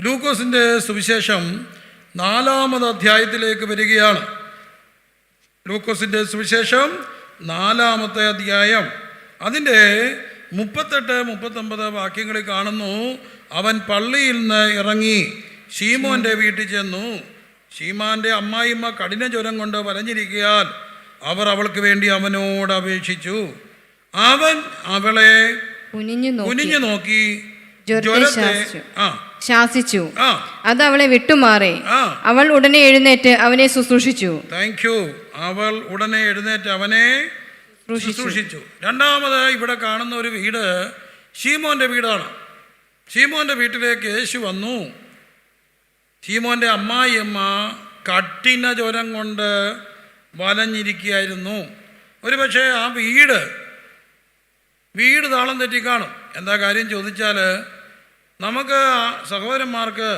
ലൂക്കോസിൻ്റെ സുവിശേഷം 4-ാമത് അധ്യായത്തിലേക്ക് വരികയാണ്. ലൂക്കോസിൻ്റെ സുവിശേഷം 4-ാമത്തെ അധ്യായം, അതിൻ്റെ 38-39 വാക്യങ്ങളിൽ കാണുന്നു. അവൻ പള്ളിയിൽ നിന്ന് ഇറങ്ങി ശീമോൻ്റെ വീട്ടിൽ ചെന്നു. ശീമാൻ്റെ അമ്മായിമ്മ കഠിന ജ്വരം കൊണ്ട് വലഞ്ഞിരിക്കയാൽ അവർ അവൾക്ക് വേണ്ടി അവനോട് അപേക്ഷിച്ചു. അവൻ അവളെ കുനിഞ്ഞു നോക്കി ശാസിച്ചു. അത് അവളെ വിട്ടുമാറി. അവൾ ഉടനെ എഴുന്നേറ്റ് അവനെ ശുശ്രൂഷിച്ചു. അവൾ ഉടനെ എഴുന്നേറ്റ് അവനെ ശുശ്രൂഷിച്ചു. രണ്ടാമത് ഇവിടെ കാണുന്ന ഒരു വീട് ശീമോന്റെ വീടാണ്. ശീമോന്റെ വീട്ടിലേക്ക് യേശു വന്നു. ശീമോന്റെ അമ്മായിയമ്മ കഠിന ജ്വരം കൊണ്ട് വലഞ്ഞിരിക്കുകയായിരുന്നു. ഒരുപക്ഷെ ആ വീട് താളം തെറ്റിക്കാണും. എന്താ കാര്യം ചോദിച്ചാൽ, നമുക്ക് സഹോദരന്മാർക്ക്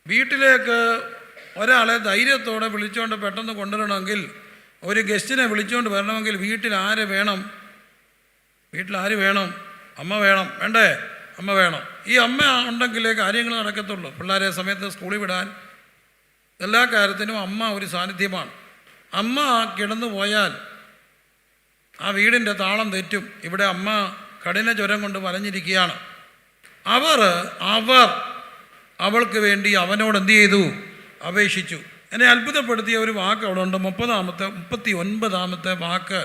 വീട്ടിലേക്ക് ഒരാളെ ധൈര്യത്തോടെ വിളിച്ചുകൊണ്ട് പെട്ടെന്ന് കൊണ്ടുവരണമെങ്കിൽ, ഒരു ഗസ്റ്റിനെ വിളിച്ചുകൊണ്ട് വരണമെങ്കിൽ വീട്ടിൽ ആര് വേണം? അമ്മ വേണം, വേണ്ടേ? അമ്മ വേണം. ഈ അമ്മ ഉണ്ടെങ്കിലേ കാര്യങ്ങൾ നടക്കത്തുള്ളൂ. പിള്ളേരെ സമയത്ത് സ്കൂളിൽ വിടാൻ, എല്ലാ കാര്യത്തിനും അമ്മ ഒരു സാന്നിധ്യമാണ്. അമ്മ കിടന്നു പോയാൽ ആ വീടിൻ്റെ താളം തെറ്റും. ഇവിടെ അമ്മ കഠിന ജ്വരം കൊണ്ട് വലഞ്ഞിരിക്കുകയാണ്. അവർ അവൾക്ക് വേണ്ടി അവനോട് എന്ത് ചെയ്തു? അപേക്ഷിച്ചു. എന്നെ അത്ഭുതപ്പെടുത്തിയ ഒരു വാക്ക് അവിടെ ഉണ്ട്. 39-ാമത്തെ വാക്ക്.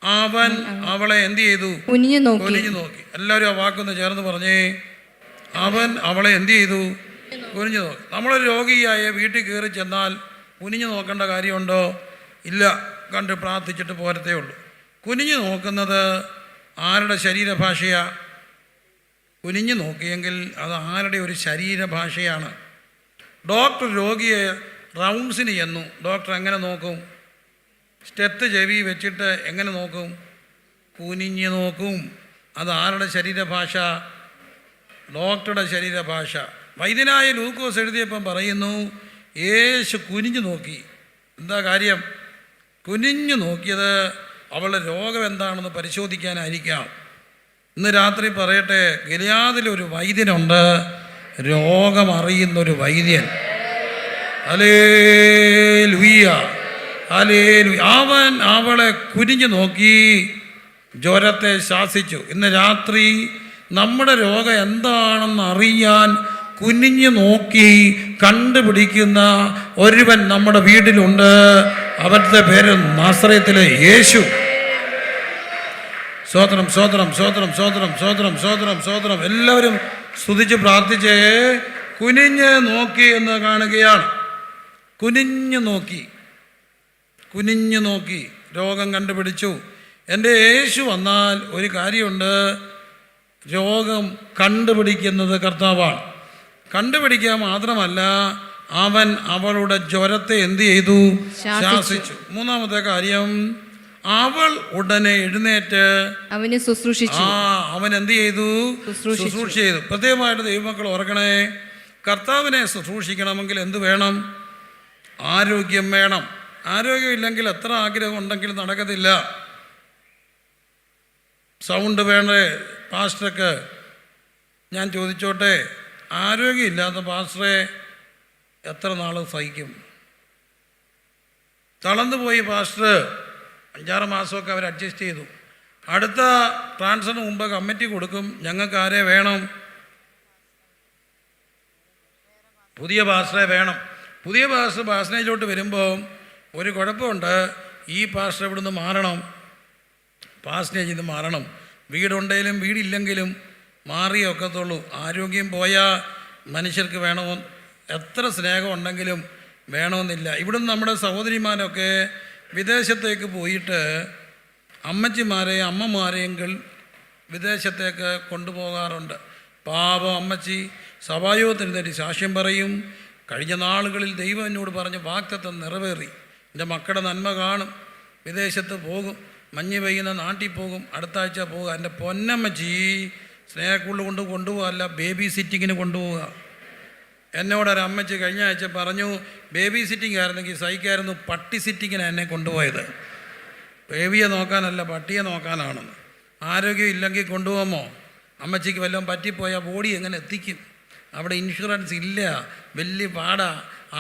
അവൻ അവളെ എന്ത് ചെയ്തു? കുനിഞ്ഞു നോക്കി. എല്ലാവരും ആ വാക്കൊന്ന് ചേർന്ന് പറഞ്ഞേ. അവൻ അവളെ എന്ത് ചെയ്തു? കുനിഞ്ഞു നോക്കി. നമ്മളൊരു രോഗിയായ വീട്ടിൽ കയറി ചെന്നാൽ കുനിഞ്ഞു നോക്കേണ്ട കാര്യമുണ്ടോ? ഇല്ല. കണ്ട് പ്രാർത്ഥിച്ചിട്ട് പോരത്തേ ഉള്ളൂ. കുനിഞ്ഞു നോക്കുന്നത് ആരുടെ ശരീരഭാഷയാ? കുനിഞ്ഞു നോക്കിയെങ്കിൽ അത് ആരുടെ ഒരു ശരീരഭാഷയാണ്? ഡോക്ടർ രോഗിയെ റൗണ്ട്സിന് ചെന്നു. ഡോക്ടർ എങ്ങനെ നോക്കും? സ്റ്റെത്ത് ചെവി വെച്ചിട്ട് എങ്ങനെ നോക്കും? കുനിഞ്ഞു നോക്കും. അത് ആരുടെ ശരീരഭാഷ? ഡോക്ടറുടെ ശരീരഭാഷ. വൈദ്യനായ ലൂക്കോസ് എഴുതിയപ്പം പറയുന്നു, യേശു കുനിഞ്ഞു നോക്കി. എന്താ കാര്യം? കുനിഞ്ഞു നോക്കിയത് അവളുടെ രോഗം എന്താണെന്ന് പരിശോധിക്കാനായിരിക്കാം. ഇന്ന് രാത്രി പറയട്ടെ, ഗിലെയാദിലൊരു വൈദ്യനുണ്ട്, രോഗമറിയുന്നൊരു വൈദ്യൻ. Hallelujah, hallelujah. അവൻ അവളെ കുനിഞ്ഞു നോക്കി ജ്വരത്തെ ശാസിച്ചു. ഇന്ന് രാത്രി നമ്മുടെ രോഗം എന്താണെന്ന് അറിയാൻ കുനിഞ്ഞു നോക്കി കണ്ടുപിടിക്കുന്ന ഒരുവൻ നമ്മുടെ വീട്ടിലുണ്ട്. അവരുടെ പേര് നാസറേത്തിലെ യേശു. സ്തോത്രം, സ്തോത്രം, സ്തോത്രം, സ്തോത്രം, സ്തോത്രം, സ്തോത്രം, സ്തോത്രം. എല്ലാവരും സ്തുതിച്ച് പ്രാർത്ഥിച്ചേ. കുനിഞ്ഞ് നോക്കി എന്ന് കാണുകയാണ്. കുനിഞ്ഞു നോക്കി രോഗം കണ്ടുപിടിച്ചു. എൻ്റെ യേശു വന്നാൽ ഒരു കാര്യമുണ്ട്, രോഗം കണ്ടുപിടിക്കുന്നത് കർത്താവാണ്. കണ്ടുപിടിക്കുക മാത്രമല്ല, അവൻ അവളുടെ ജ്വരത്തെ എന്ത് ചെയ്തു? ശാസിച്ചു. മൂന്നാമത്തെ കാര്യം, അവൾ ഉടനെ എഴുന്നേറ്റ് അവനെ ശുശ്രൂഷിച്ചു. അവൻ എന്ത് ചെയ്തു? ശുശ്രൂഷ ചെയ്തു. പ്രത്യേകമായിട്ട് ദൈവമക്കൾ ഓർക്കണേ, കർത്താവിനെ ശുശ്രൂഷിക്കണമെങ്കിൽ എന്ത് വേണം? ആരോഗ്യം വേണം. ആരോഗ്യമില്ലെങ്കിൽ എത്ര ആഗ്രഹം ഉണ്ടെങ്കിലും നടക്കത്തില്ല. സൗണ്ട് വേണ്ടേ പാസ്റ്റർക്ക്? ഞാൻ ചോദിച്ചോട്ടെ, ആരോഗ്യമില്ലാത്ത പാസ്റ്ററെ എത്ര നാൾ സഹിക്കും? തളർന്നു പോയി പാസ്റ്റർ 5-6 മാസമൊക്കെ അവർ അഡ്ജസ്റ്റ് ചെയ്തു. അടുത്ത ട്രാൻസ്ഫറിന് മുമ്പ് കമ്മിറ്റി കൊടുക്കും, ഞങ്ങൾക്ക് ആരെ വേണം? പുതിയ പാസ്റ്ററെ വേണം. പുതിയ പാസ്റ്റർ പാസ്റ്റേജിലോട്ട് വരുമ്പോൾ ഒരു കുഴപ്പമുണ്ട്, ഈ പാസ്റ്റർ ഇവിടുന്ന് മാറണം, പാസ്റ്റേജിൽ നിന്ന് മാറണം. വീടുണ്ടെങ്കിലും വീടില്ലെങ്കിലും മാറിയേ ഒക്കത്തുള്ളൂ. ആരോഗ്യം പോയാൽ മനുഷ്യർക്ക് വേണമോ, എത്ര സ്നേഹം ഉണ്ടെങ്കിലും വേണമെന്നില്ല. ഇവിടുന്ന് നമ്മുടെ സഹോദരിമാരൊക്കെ വിദേശത്തേക്ക് പോയിട്ട് അമ്മമാരെയും വിദേശത്തേക്ക് കൊണ്ടുപോകാറുണ്ട്. പാപം അമ്മച്ചി സഭായോഗത്തിന് തേടി സാക്ഷ്യം പറയും. കഴിഞ്ഞ നാളുകളിൽ ദൈവം എന്നോട് പറഞ്ഞ വാഗ്ദത്തം നിറവേറി. എൻ്റെ മക്കളുടെ നന്മ കാണും, വിദേശത്ത് പോകും, മഞ്ഞ് പെയ്യുന്ന നാട്ടിൽ പോകും, അടുത്ത ആഴ്ച പോകുക. എൻ്റെ പൊന്നമ്മച്ചി സ്നേഹക്കുള്ളിൽ കൊണ്ടുപോകല്ല, ബേബി സിറ്റിങ്ങിന് കൊണ്ടുപോവുക. എന്നോടൊരമ്മച്ചി കഴിഞ്ഞ ആഴ്ച പറഞ്ഞു, ബേബി സിറ്റിംഗ് ആയിരുന്നെങ്കിൽ സഹിക്കായിരുന്നു, പട്ടി സിറ്റിങ്ങിനാണ് എന്നെ കൊണ്ടുപോയത്. ബേബിയെ നോക്കാനല്ല, പട്ടിയെ നോക്കാനാണെന്ന്. ആരോഗ്യം ഇല്ലെങ്കിൽ കൊണ്ടുപോകുമോ? അമ്മച്ചിക്ക് വല്ലതും പറ്റിപ്പോയാൽ ബോഡി എങ്ങനെ എത്തിക്കും? അവിടെ ഇൻഷുറൻസ് ഇല്ല, വലിയ പാടാ,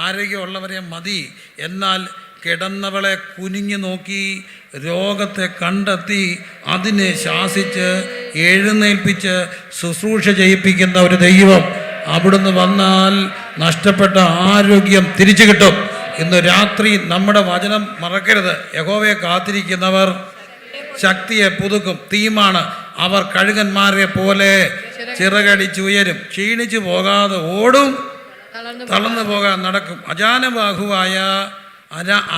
ആരോഗ്യമുള്ളവരെ മതി. എന്നാൽ കിടന്നവളെ കുനിഞ്ഞു നോക്കി രോഗത്തെ കണ്ടെത്തി അതിനെ ശാസിച്ച് എഴുന്നേൽപ്പിച്ച് ശുശ്രൂഷ ചെയ്യിപ്പിക്കുന്ന ഒരു ദൈവം അവിടുന്ന് വന്നാൽ നഷ്ടപ്പെട്ട ആരോഗ്യം തിരിച്ചു കിട്ടും. ഇന്ന് രാത്രി നമ്മുടെ വചനം മറക്കരുത്. യഹോവയെ കാത്തിരിക്കുന്നവർ ശക്തിയെ പുതുക്കും. തീമാണ്. അവർ കഴുകന്മാരെ പോലെ ചിറകടിച്ചുയരും, ക്ഷീണിച്ചു പോകാതെ ഓടും, തളർന്നു പോകാൻ നടക്കും. അജാനബാഹുവായ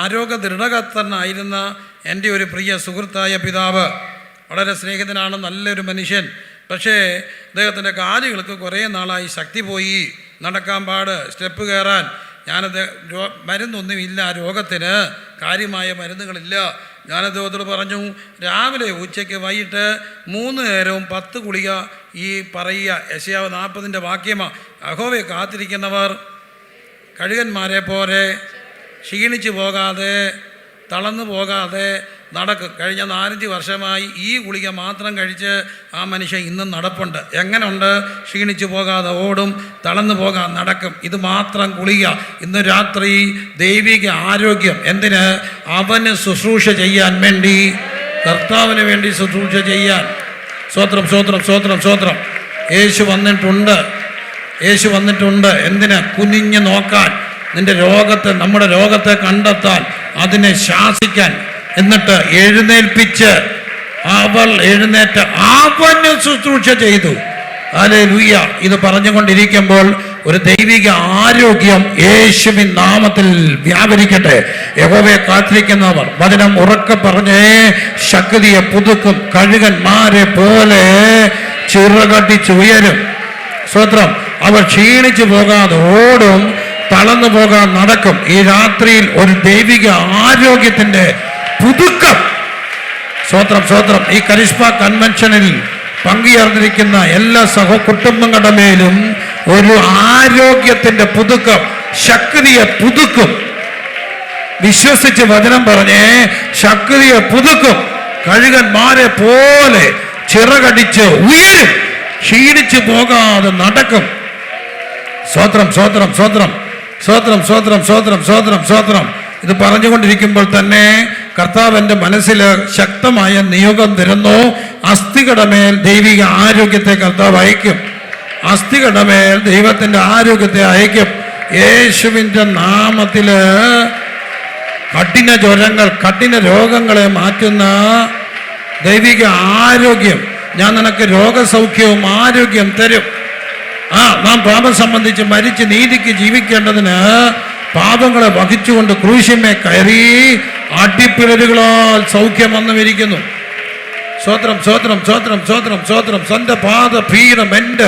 ആരോഗ്യ ദൃഢകത്തനായിരുന്ന എൻ്റെ ഒരു പ്രിയ സുഹൃത്തായ പിതാവ്, വളരെ സ്നേഹിതനാണ്, നല്ലൊരു മനുഷ്യൻ. പക്ഷേ അദ്ദേഹത്തിൻ്റെ കാലുകൾക്ക് കുറേ നാളായി ശക്തി പോയി, നടക്കാൻ പാട്, സ്റ്റെപ്പ് കയറാൻ. ഞാനത് മരുന്നൊന്നുമില്ല, രോഗത്തിന് കാര്യമായ മരുന്നുകളില്ല. ഞാനദ്ദേഹത്തോട് പറഞ്ഞു, രാവിലെ ഉച്ചയ്ക്ക് വൈകിട്ട് 3 നേരവും 10 ഗുളിക ഈ പറയുക. യെശയ്യാവ് 40 വാക്യമാണ്. യഹോവയെ കാത്തിരിക്കുന്നവർ കഴുകന്മാരെ പോലെ ക്ഷീണിച്ചു പോകാതെ തളർന്നു പോകാതെ നടക്കും. കഴിഞ്ഞ 4-5 വർഷമായി ഈ ഗുളിക മാത്രം കഴിച്ച് ആ മനുഷ്യൻ ഇന്നും നടപ്പുണ്ട്. എങ്ങനെയുണ്ട്? ക്ഷീണിച്ചു പോകാതെ ഓടും, തളർന്നു പോകാൻ നടക്കും. ഇത് മാത്രം ഗുളിക. ഇന്ന് രാത്രി ദൈവിക ആരോഗ്യം. എന്തിന്? അവന് ശുശ്രൂഷ ചെയ്യാൻ വേണ്ടി, കർത്താവിന് വേണ്ടി ശുശ്രൂഷ ചെയ്യാൻ. സ്തോത്രം, സ്തോത്രം, സ്തോത്രം, സ്തോത്രം. യേശു വന്നിട്ടുണ്ട്, യേശു വന്നിട്ടുണ്ട്. എന്തിന്? കുനിഞ്ഞു നോക്കാൻ, നിന്റെ രോഗത്തെ, നമ്മുടെ രോഗത്തെ കണ്ടെത്താൻ, അതിനെ ശാസിക്കാൻ, എന്നിട്ട് എഴുന്നേൽപ്പിച്ച് അവൾ എഴുന്നേറ്റ് അവന് ശുശ്രൂഷ ചെയ്തു. ഹല്ലേലൂയ. ഇത് പറഞ്ഞുകൊണ്ടിരിക്കുമ്പോൾ ഒരു ദൈവിക ആരോഗ്യം യേശുവിൻ നാമത്തിൽ വ്യാപരിക്കട്ടെ. യഹോവയെ കാത്തിരിക്കുന്നവർ വചനം ഉറക്കെ പറഞ്ഞേ ശക്തിയെ പുതുക്കും, കഴുകന്മാരെ പോലെ ചിറകടിച്ചുയരും. സ്തോത്രം. അവർ ക്ഷീണിച്ചു പോകാതെ ഓടും, തളർന്നു പോകാൻ നടക്കും. ഈ രാത്രിയിൽ ഒരു ദൈവിക ആരോഗ്യത്തിന്റെ പുതുക്കം. സ്തോത്രം, സ്തോത്രം. ഈ കരിസ്മ കൺവെൻഷനിൽ പങ്കുചേർന്നിരിക്കുന്ന എല്ലാ കുടുംബങ്ങളുടെ മേലും ഒരു ആരോഗ്യത്തിന്റെ പുതുക്കം, ശക്തിയെ പുതുക്കും. വിശ്വസിച്ച് വചനം പറഞ്ഞേ ശക്തിയെ പുതുക്കും, കഴുകന്മാരെ പോലെ ചിറകടിച്ച് ഉയരും, ക്ഷീണിച്ചു പോകാതെ നടക്കും. സ്തോത്രം, സ്തോത്രം, സ്തോത്രം, സ്തോത്രം, സ്തോത്രം, സ്തോത്രം, സ്തോത്രം, സ്തോത്രം. ഇത് പറഞ്ഞുകൊണ്ടിരിക്കുമ്പോൾ തന്നെ കർത്താവ് എൻ്റെ മനസ്സിൽ ശക്തമായ നിയോഗം തരുന്നു. അസ്ഥികടമേൽ ദൈവിക ആരോഗ്യത്തെ കർത്താവ് അയക്കും. അസ്ഥികടമേൽ ദൈവത്തിൻ്റെ ആരോഗ്യത്തെ അയക്കും. യേശുവിൻ്റെ നാമത്തില് കഠിന ജ്വരങ്ങൾ, കഠിന രോഗങ്ങളെ മാറ്റുന്ന ദൈവിക ആരോഗ്യം, ഞാൻ നിനക്ക് രോഗസൗഖ്യവും ആരോഗ്യം തരും. നാം പാപം സംബന്ധിച്ച് മരിച്ച് നീതിക്ക് ജീവിക്കേണ്ടതിന് പാപങ്ങളെ വഹിച്ചുകൊണ്ട് ക്രൂശിന്മേ കയറി അടിപ്പിളരുകളാൽ സൗഖ്യം വന്നുമിരിക്കുന്നു. സ്വത്രം, സ്വത്രം, സ്വത്രം, സ്വത്രം, സ്വത്രം. സ്വന്തം പാദപീഠം എൻ്റെ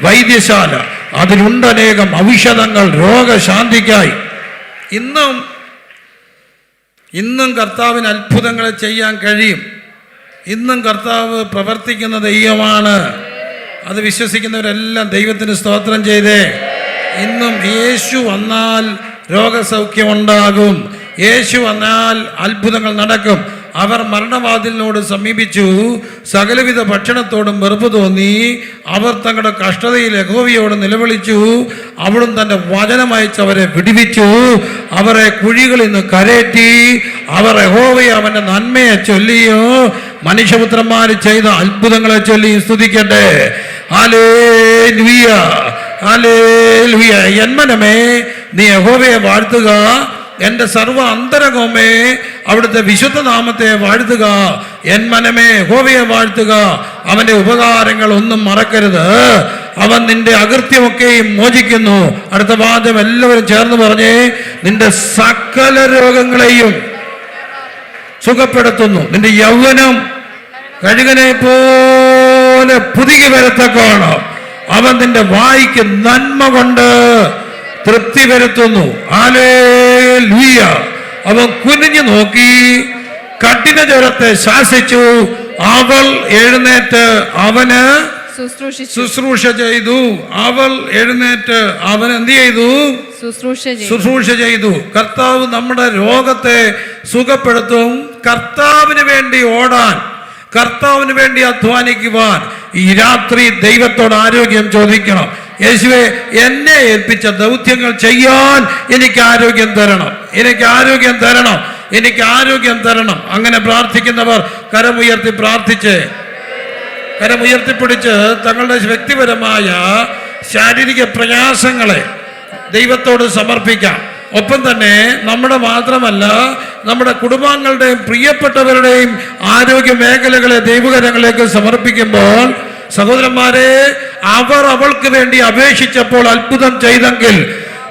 വൈദ്യശാല, അതിലുണ്ടനേകം ഔഷധങ്ങൾ രോഗശാന്തിക്കായി. ഇന്നും കർത്താവിന് അത്ഭുതങ്ങളെ ചെയ്യാൻ കഴിയും. ഇന്നും കർത്താവ് പ്രവർത്തിക്കുന്ന ദൈവമാണ്. അത് വിശ്വസിക്കുന്നവരെല്ലാം ദൈവത്തിന് സ്തോത്രം ചെയ്തേ. ഇന്നും യേശു വന്നാൽ രോഗസൗഖ്യമുണ്ടാകും. യേശു വന്നാൽ അത്ഭുതങ്ങൾ നടക്കും. അവർ മരണവാതിലിനോട് സമീപിച്ചു, സകലവിധ ഭക്ഷണത്തോടും വെറുപ്പ് തോന്നി. അവർ തങ്ങളുടെ കഷ്ടതയിൽ യഹോവയോട് നിലവിളിച്ചു. അവിടുന്ന് തൻ്റെ വചനമയച്ച് അവരെ വിടുവിച്ചു. അവരെ കുഴികളിൽ നിന്ന് കരേറ്റി. അവർ യഹോവയെ അവൻ്റെ നന്മയെ ചൊല്ലിയോ മനുഷ്യപുത്രന്മാർ ചെയ്ത അത്ഭുതങ്ങളെ ചൊല്ലി സ്തുതിക്കട്ടെ. Hallelujah, hallelujah. എൻ മനമേ നീ യഹോവയെ വാഴ്ത്തുക, എൻ്റെ സർവ്വ അന്തരംഗമേ അവിടുത്തെ വിശുദ്ധ നാമത്തെ വാഴ്ത്തുക. എൻ മനമേ യഹോവയെ വാഴ്ത്തുക, അവൻ്റെ ഉപകാരങ്ങൾ ഒന്നും മറക്കരുത്. അവൻ നിന്റെ അകൃത്യമൊക്കെയും മോചിക്കുന്നു. അടുത്ത വാദം എല്ലാവരും ചേർന്ന് പറഞ്ഞേ, നിന്റെ സകല രോഗങ്ങളെയും സുഖപ്പെടുത്തുന്നു. നിന്റെ യൗവനം കഴുകനെ പോലെ പുതുകി വരത്തക്കോണം അവൻ നിന്റെ വായിക്ക് നന്മ കൊണ്ട് തൃപ്തി വരുത്തുന്നു. ഹല്ലേലൂയ. അവൻ കുനിഞ്ഞു നോക്കി കഠിന ജ്വരത്തെ ശാസിച്ചു. അവൾ എഴുന്നേറ്റ് അവന് ശുശ്രൂഷ ചെയ്തു. അവൾ എഴുന്നേറ്റ് അവൻ എന്ത് ചെയ്തു? ശുശ്രൂഷ ചെയ്തു. കർത്താവ് നമ്മുടെ രോഗത്തെ സുഖപ്പെടുത്തും. കർത്താവിന് വേണ്ടി ഓടാൻ, കർത്താവിന് വേണ്ടി അധ്വാനിക്കുവാൻ ഈ രാത്രി ദൈവത്തോട് ആരോഗ്യം ചോദിക്കണം. യേശുവേ, എന്നെ ഏൽപ്പിച്ച ദൗത്യങ്ങൾ ചെയ്യാൻ എനിക്ക് ആരോഗ്യം തരണം, എനിക്ക് ആരോഗ്യം തരണം, എനിക്ക് ആരോഗ്യം തരണം. അങ്ങനെ പ്രാർത്ഥിക്കുന്നവർ കരമുയർത്തി പ്രാർത്ഥിച്ച്, കരമുയർത്തിപ്പിടിച്ച് തങ്ങളുടെ വ്യക്തിപരമായ ശാരീരിക പ്രയാസങ്ങളെ ദൈവത്തോട് സമർപ്പിക്കാം. ഒപ്പം തന്നെ നമ്മുടെ മാത്രമല്ല, നമ്മുടെ കുടുംബാംഗങ്ങളുടെയും പ്രിയപ്പെട്ടവരുടെയും ആരോഗ്യ മേഖലകളെ ദൈവകരങ്ങളിലേക്ക് സമർപ്പിക്കുമ്പോൾ, സഹോദരന്മാരെ, അവർ അവൾക്ക് വേണ്ടി അപേക്ഷിച്ചപ്പോൾ അത്ഭുതം ചെയ്തെങ്കിൽ,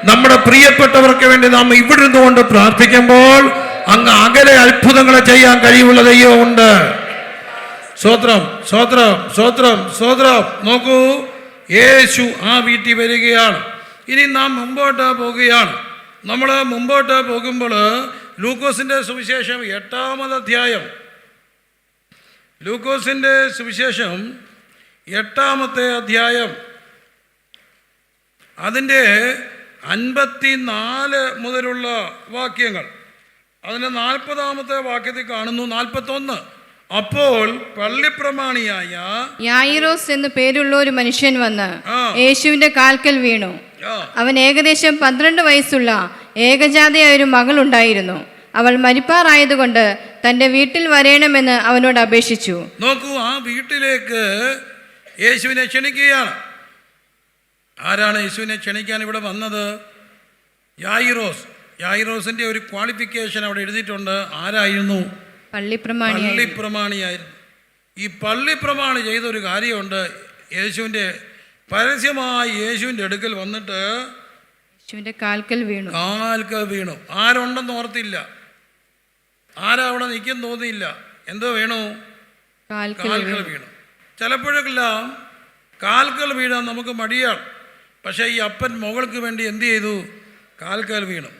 നമ്മുടെ പ്രിയപ്പെട്ടവർക്ക് വേണ്ടി നാം ഇവിടെ നിന്നുകൊണ്ട് പ്രാർത്ഥിക്കുമ്പോൾ അങ്ങ് അകലെ അത്ഭുതങ്ങളെ ചെയ്യാൻ കഴിവുള്ള ദൈവമുണ്ട്. സ്തോത്രം, സ്തോത്രം, സ്തോത്രം, സ്തോത്രം. നോക്കൂ, യേശു ആ വീട്ടിൽ വരികയാണ്. ഇനി നാം മുമ്പോട്ട് പോവുകയാണ്. നമ്മൾ മുമ്പോട്ട് പോകുമ്പോൾ ലൂക്കോസിൻ്റെ സുവിശേഷം 8-ാമത് അധ്യായം, ലൂക്കോസിൻ്റെ സുവിശേഷം 8-ാമത്തെ അധ്യായം, അതിൻ്റെ 54 മുതലുള്ള വാക്യങ്ങൾ, അതിൻ്റെ 40-ാമത്തെ വാക്യത്തിൽ കാണുന്നു 41. അപ്പോൾ പള്ളിപ്രമാണിയായ യായിറോസ് എന്ന് പേരുള്ള ഒരു മനുഷ്യൻ വന്ന് യേശുവിന്റെ കാൽക്കൽ വീണു. അവൻ ഏകദേശം 12 വയസ്സുള്ള ഏകജാതയായ ഒരു മകൾ ഉണ്ടായിരുന്നു. അവൾ മരിപ്പാറായതുകൊണ്ട് തന്റെ വീട്ടിൽ വരേണമെന്ന് അവനോട് അപേക്ഷിച്ചു. നോക്കൂ, ആ വീട്ടിലേക്ക് യേശുവിനെ ക്ഷണിക്കുകയാണ്. ആരാണ് യേശുവിനെ ക്ഷണിക്കാൻ ഇവിടെ വന്നത്? യായിറോസ്. യായിറോസിന്റെ ഒരു ക്വാളിഫിക്കേഷൻ അവിടെ എഴുതിയിട്ടുണ്ട്. ആരായിരുന്നു? പള്ളിപ്രമാണിയായിരുന്നു. ഈ പള്ളിപ്രമാണി ചെയ്ത ഒരു കാര്യമുണ്ട്. യേശുവിൻ്റെ പരസ്യമായി യേശുവിൻ്റെ അടുക്കൽ വന്നിട്ട് യേശുവിന്റെ കാൽക്കൽ വീണു. ആരുണ്ടെന്ന് ഓർത്തില്ല, ആരാ അവിടെ നിൽക്കും തോന്നിയില്ല. എന്തോ വീണു? കാൽക്കൽ വീണു. ചിലപ്പോഴെല്ലാം കാൽക്കൽ വീഴാൻ നമുക്ക് മടിയാണ്. പക്ഷേ ഈ അപ്പൻ മകൾക്ക് വേണ്ടി എന്ത് ചെയ്തു? കാൽക്കൽ വീണു.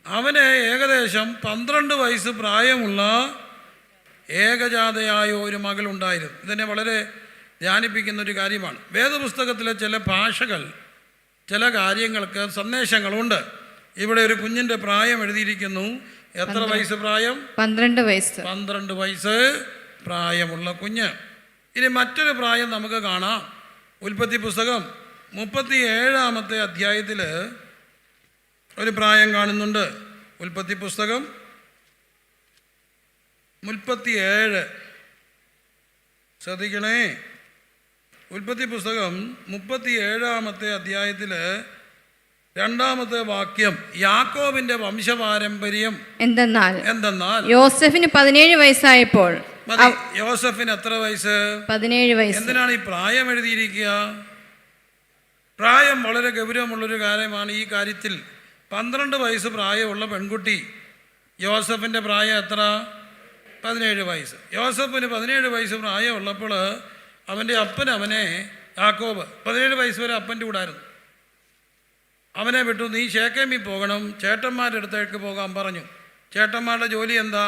അവന് ഏകദേശം 12 വയസ്സ് പ്രായമുള്ള ഏകജാതയായ ഒരു മകളുണ്ടായിരുന്നു. ഇതിനെ വളരെ ധ്യാനിപ്പിക്കുന്ന ഒരു കാര്യമാണ്. വേദപുസ്തകത്തിലെ ചില ഭാഷകൾ, ചില കാര്യങ്ങൾക്ക് സന്ദേശങ്ങളുണ്ട്. ഇവിടെ ഒരു കുഞ്ഞിൻ്റെ പ്രായം എഴുതിയിരിക്കുന്നു. എത്ര വയസ്സ് പ്രായം? 12 വയസ്സ്. 12 വയസ്സ് പ്രായമുള്ള കുഞ്ഞ്. ഇനി മറ്റൊരു പ്രായം നമുക്ക് കാണാം. ഉൽപ്പത്തി പുസ്തകം 37-ാമത്തെ അധ്യായത്തിൽ ഒരു പ്രായം കാണുന്നുണ്ട്. ഉൽപ്പത്തി പുസ്തകം 37, ശ്രദ്ധിക്കണേ. ഉൽപ്പത്തി പുസ്തകം 37-ാമത്തെ അധ്യായത്തിൽ 2-ാമത്തെ വാക്യം, യാക്കോബിന്റെ വംശപാരമ്പര്യം എന്തെന്നാൽ യോസെഫിന് 17 വയസ്സായപ്പോൾ. യോസെഫിന് എത്ര വയസ്സ്? 17 വയസ്സ്. എന്തിനാണ് ഈ പ്രായം എഴുതിയിരിക്കുക? പ്രായം വളരെ ഗൗരവമുള്ളൊരു കാര്യമാണ്. ഈ കാര്യത്തിൽ 12 വയസ്സ് പ്രായമുള്ള പെൺകുട്ടി, യോസെഫിൻ്റെ പ്രായം എത്ര? 17 വയസ്സ്. യോസെഫിന് 17 വയസ്സ് പ്രായമുള്ളപ്പോൾ അവൻ്റെ അപ്പൻ അവനെ, യാക്കോബ് 17 വയസ്സ് വരെ അപ്പൻ്റെ കൂടായിരുന്നു. അവനെ വിട്ടു, നീ ശേഖേമിൽ പോകണം, ചേട്ടന്മാരുടെ അടുത്തേക്ക് പോകാൻ പറഞ്ഞു. ചേട്ടന്മാരുടെ ജോലി എന്താ?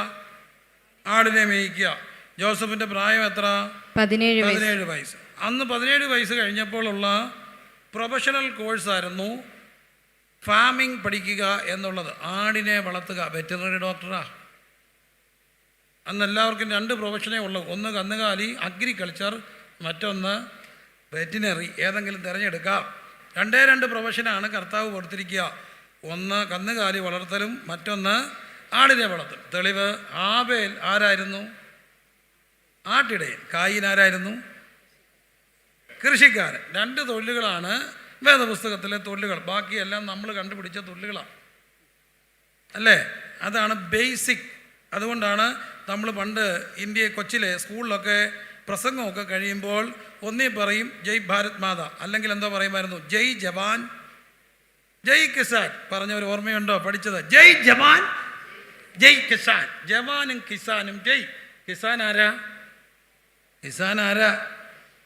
ആടിനെ മേയിക്കുക. ജോസഫിൻ്റെ പ്രായം എത്ര? 17 വയസ്സ്. അന്ന് 17 വയസ്സ് കഴിഞ്ഞപ്പോഴുള്ള പ്രൊഫഷണൽ കോഴ്സായിരുന്നു ഫാമിംഗ് പഠിക്കുക എന്നുള്ളത്. ആടിനെ വളർത്തുക. വെറ്ററിനറി ഡോക്ടറാ. അന്ന് എല്ലാവർക്കും 2 പ്രൊഫഷനേ ഉള്ളൂ. ഒന്ന് കന്നുകാലി, അഗ്രികൾച്ചർ, മറ്റൊന്ന് വെറ്റിനറി. ഏതെങ്കിലും തിരഞ്ഞെടുക്കാം. 2 പ്രൊഫഷനാണ് കർത്താവ് കൊടുത്തിരിക്കുക. ഒന്ന് കന്നുകാലി വളർത്തലും മറ്റൊന്ന് ആടിനെ വളർത്തലും. തെളിവ്, ആബേൽ ആരായിരുന്നു? ആട്ടിടയൻ. കായീൻ ആരായിരുന്നു? കൃഷിക്കാരൻ. 2 തൊഴിലുകളാണ് വേദപുസ്തകത്തിലെ തൊഴിലുകൾ. ബാക്കിയെല്ലാം നമ്മൾ കണ്ടുപിടിച്ച തൊഴിലുകളാണ്, അല്ലേ? അതാണ് ബേസിക്. അതുകൊണ്ടാണ് നമ്മൾ പണ്ട് കൊച്ചിലെ സ്കൂളിലൊക്കെ പ്രസംഗമൊക്കെ കഴിയുമ്പോൾ ഒന്നേ പറയും ജയ് ഭാരത് മാത, അല്ലെങ്കിൽ എന്തോ പറയുമായിരുന്നു, ജയ് ജവാൻ ജയ് കിസാൻ. പറഞ്ഞവർ ഓർമ്മയുണ്ടോ? പഠിച്ചത് ജയ് ജവാൻ ജയ് കിസാൻ. ജവാനും കിസാനും ജയ്. കിസാൻ ആരാ? കിസാൻ ആരാ?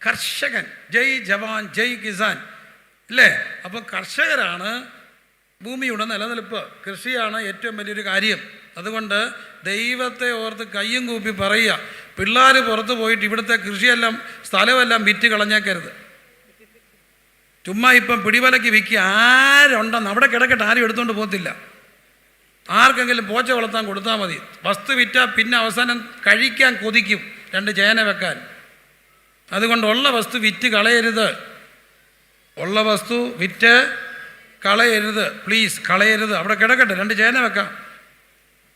കർഷകൻ. ജയ് ജവാൻ ജയ് കിസാൻ, ഇല്ലേ? അപ്പോൾ കർഷകരാണ് ഭൂമിയുടെ നിലനിൽപ്പ്. കൃഷിയാണ് ഏറ്റവും വലിയൊരു കാര്യം. അതുകൊണ്ട് ദൈവത്തെ ഓർത്ത് കയ്യും കൂപ്പി പറയുക, പിള്ളേർ പുറത്ത് പോയിട്ട് ഇവിടുത്തെ കൃഷിയെല്ലാം സ്ഥലമെല്ലാം വിറ്റ് കളഞ്ഞേക്കരുത്. ചുമ്മാ ഇപ്പം പിടിവലയ്ക്ക് വിൽക്കുക. ആരുണ്ടെന്ന് അവിടെ കിടക്കട്ടെ, ആരും എടുത്തുകൊണ്ട് പോകത്തില്ല. ആർക്കെങ്കിലും പോച്ച വളർത്താൻ കൊടുത്താൽ മതി. വസ്തു വിറ്റാൽ പിന്നെ അവസാനം കഴിക്കാൻ കൊതിക്കും 2 ചേന വെക്കാൻ. അതുകൊണ്ടുള്ള വസ്തു വിറ്റ് കളയരുത്. ഉള്ള വസ്തു വിറ്റ് കളയരുത്, പ്ലീസ് കളയരുത്. അവിടെ കിടക്കട്ടെ, 2 ചേന വെക്കാം,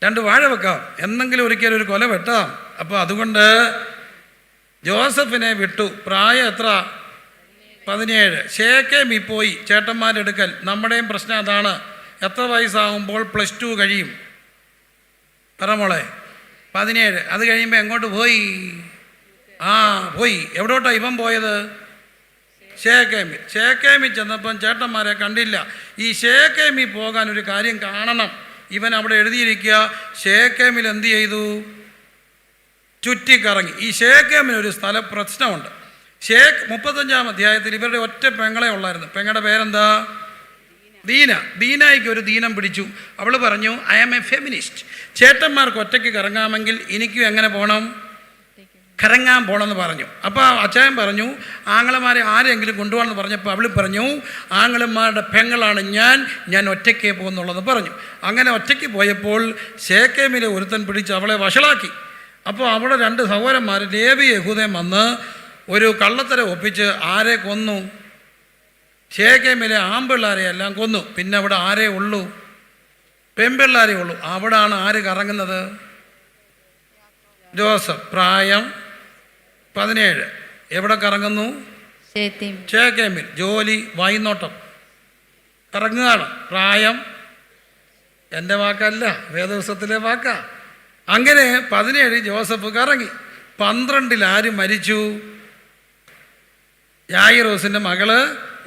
2 വാഴ വെക്കാം, എന്നെങ്കിലും ഒരിക്കലും ഒരു കൊല വെട്ടാം. അപ്പോൾ അതുകൊണ്ട് ജോസഫിനെ വിട്ടു. പ്രായം എത്ര? 17. ശേഖേമി പോയി ചേട്ടന്മാരുടെ അടുക്കൽ. നമ്മുടെയും പ്രശ്നം അതാണ്. എത്ര വയസ്സാകുമ്പോൾ +2 കഴിയും? പറമോളെ 17. അത് കഴിയുമ്പോൾ എങ്ങോട്ട് പോയി? പോയി. എവിടോട്ടാണ് ഇവൻ പോയത്? ശേഖേമി ചെന്നപ്പം ചേട്ടന്മാരെ കണ്ടില്ല. ഈ ശേഖേമി പോകാൻ ഒരു കാര്യം കാണണം. ഇവൻ അവിടെ എഴുതിയിരിക്കുക, ശേഖേമിൽ എന്ത് ചെയ്തു? ചുറ്റിക്കറങ്ങി. ഈ ശേഖേമിന് ഒരു സ്ഥല പ്രശ്നമുണ്ട്. 35-ാം അധ്യായത്തിൽ ഇവരുടെ ഒറ്റ പെങ്ങളെ ഉള്ളായിരുന്നു. പെങ്ങളുടെ പേരെന്താ? ദീനായിക്ക് ഒരു ദീനം പിടിച്ചു. അവൾ പറഞ്ഞു, ഐ ആം എ ഫെമിനിസ്റ്റ്. ചേട്ടന്മാർക്ക് ഒറ്റയ്ക്ക് കറങ്ങാമെങ്കിൽ എനിക്കും എങ്ങനെ പോകണം? കറങ്ങാൻ പോകണമെന്ന് പറഞ്ഞു. അപ്പോൾ അച്ചായൻ പറഞ്ഞു, ആങ്ങളമാരെ ആരെങ്കിലും കൊണ്ടുപോകണമെന്ന് പറഞ്ഞപ്പോൾ അവൾ പറഞ്ഞു, ആങ്ങളന്മാരുടെ പെങ്ങളാണ് ഞാൻ ഒറ്റയ്ക്കേ പോകുന്നുള്ളതെന്ന് പറഞ്ഞു. അങ്ങനെ ഒറ്റയ്ക്ക് പോയപ്പോൾ ശേഖേമിലെ ഒരുത്തൻ പിടിച്ച് അവളെ വഷളാക്കി. അപ്പോൾ അവിടെ 2 സഹോദരന്മാർ ലേവി യഹൂദയും വന്ന് ഒരു കള്ളത്തരം ഒപ്പിച്ച് ആരെ കൊന്നു? ശേഖേമിലെ ആൺപിള്ളാരെ എല്ലാം കൊന്നു. പിന്നെ അവിടെ ആരേ ഉള്ളൂ? പെൺപിള്ളാരേ ഉള്ളൂ. അവിടാണ് ആര് കറങ്ങുന്നത്? ജോസഫ്. പ്രായം 17. എവിടെ കറങ്ങുന്നു? ശേഖേമിൽ. ജോലി വൈനോട്ടം. കറങ്ങുകയാണ്. പ്രായം എൻ്റെ വാക്കല്ല, വേദപുസ്തകത്തിലെ വാക്കാ. അങ്ങനെ 17 ജോസഫ് കറങ്ങി. 12 ആര് മരിച്ചു? യായിറോസിൻ്റെ മകള്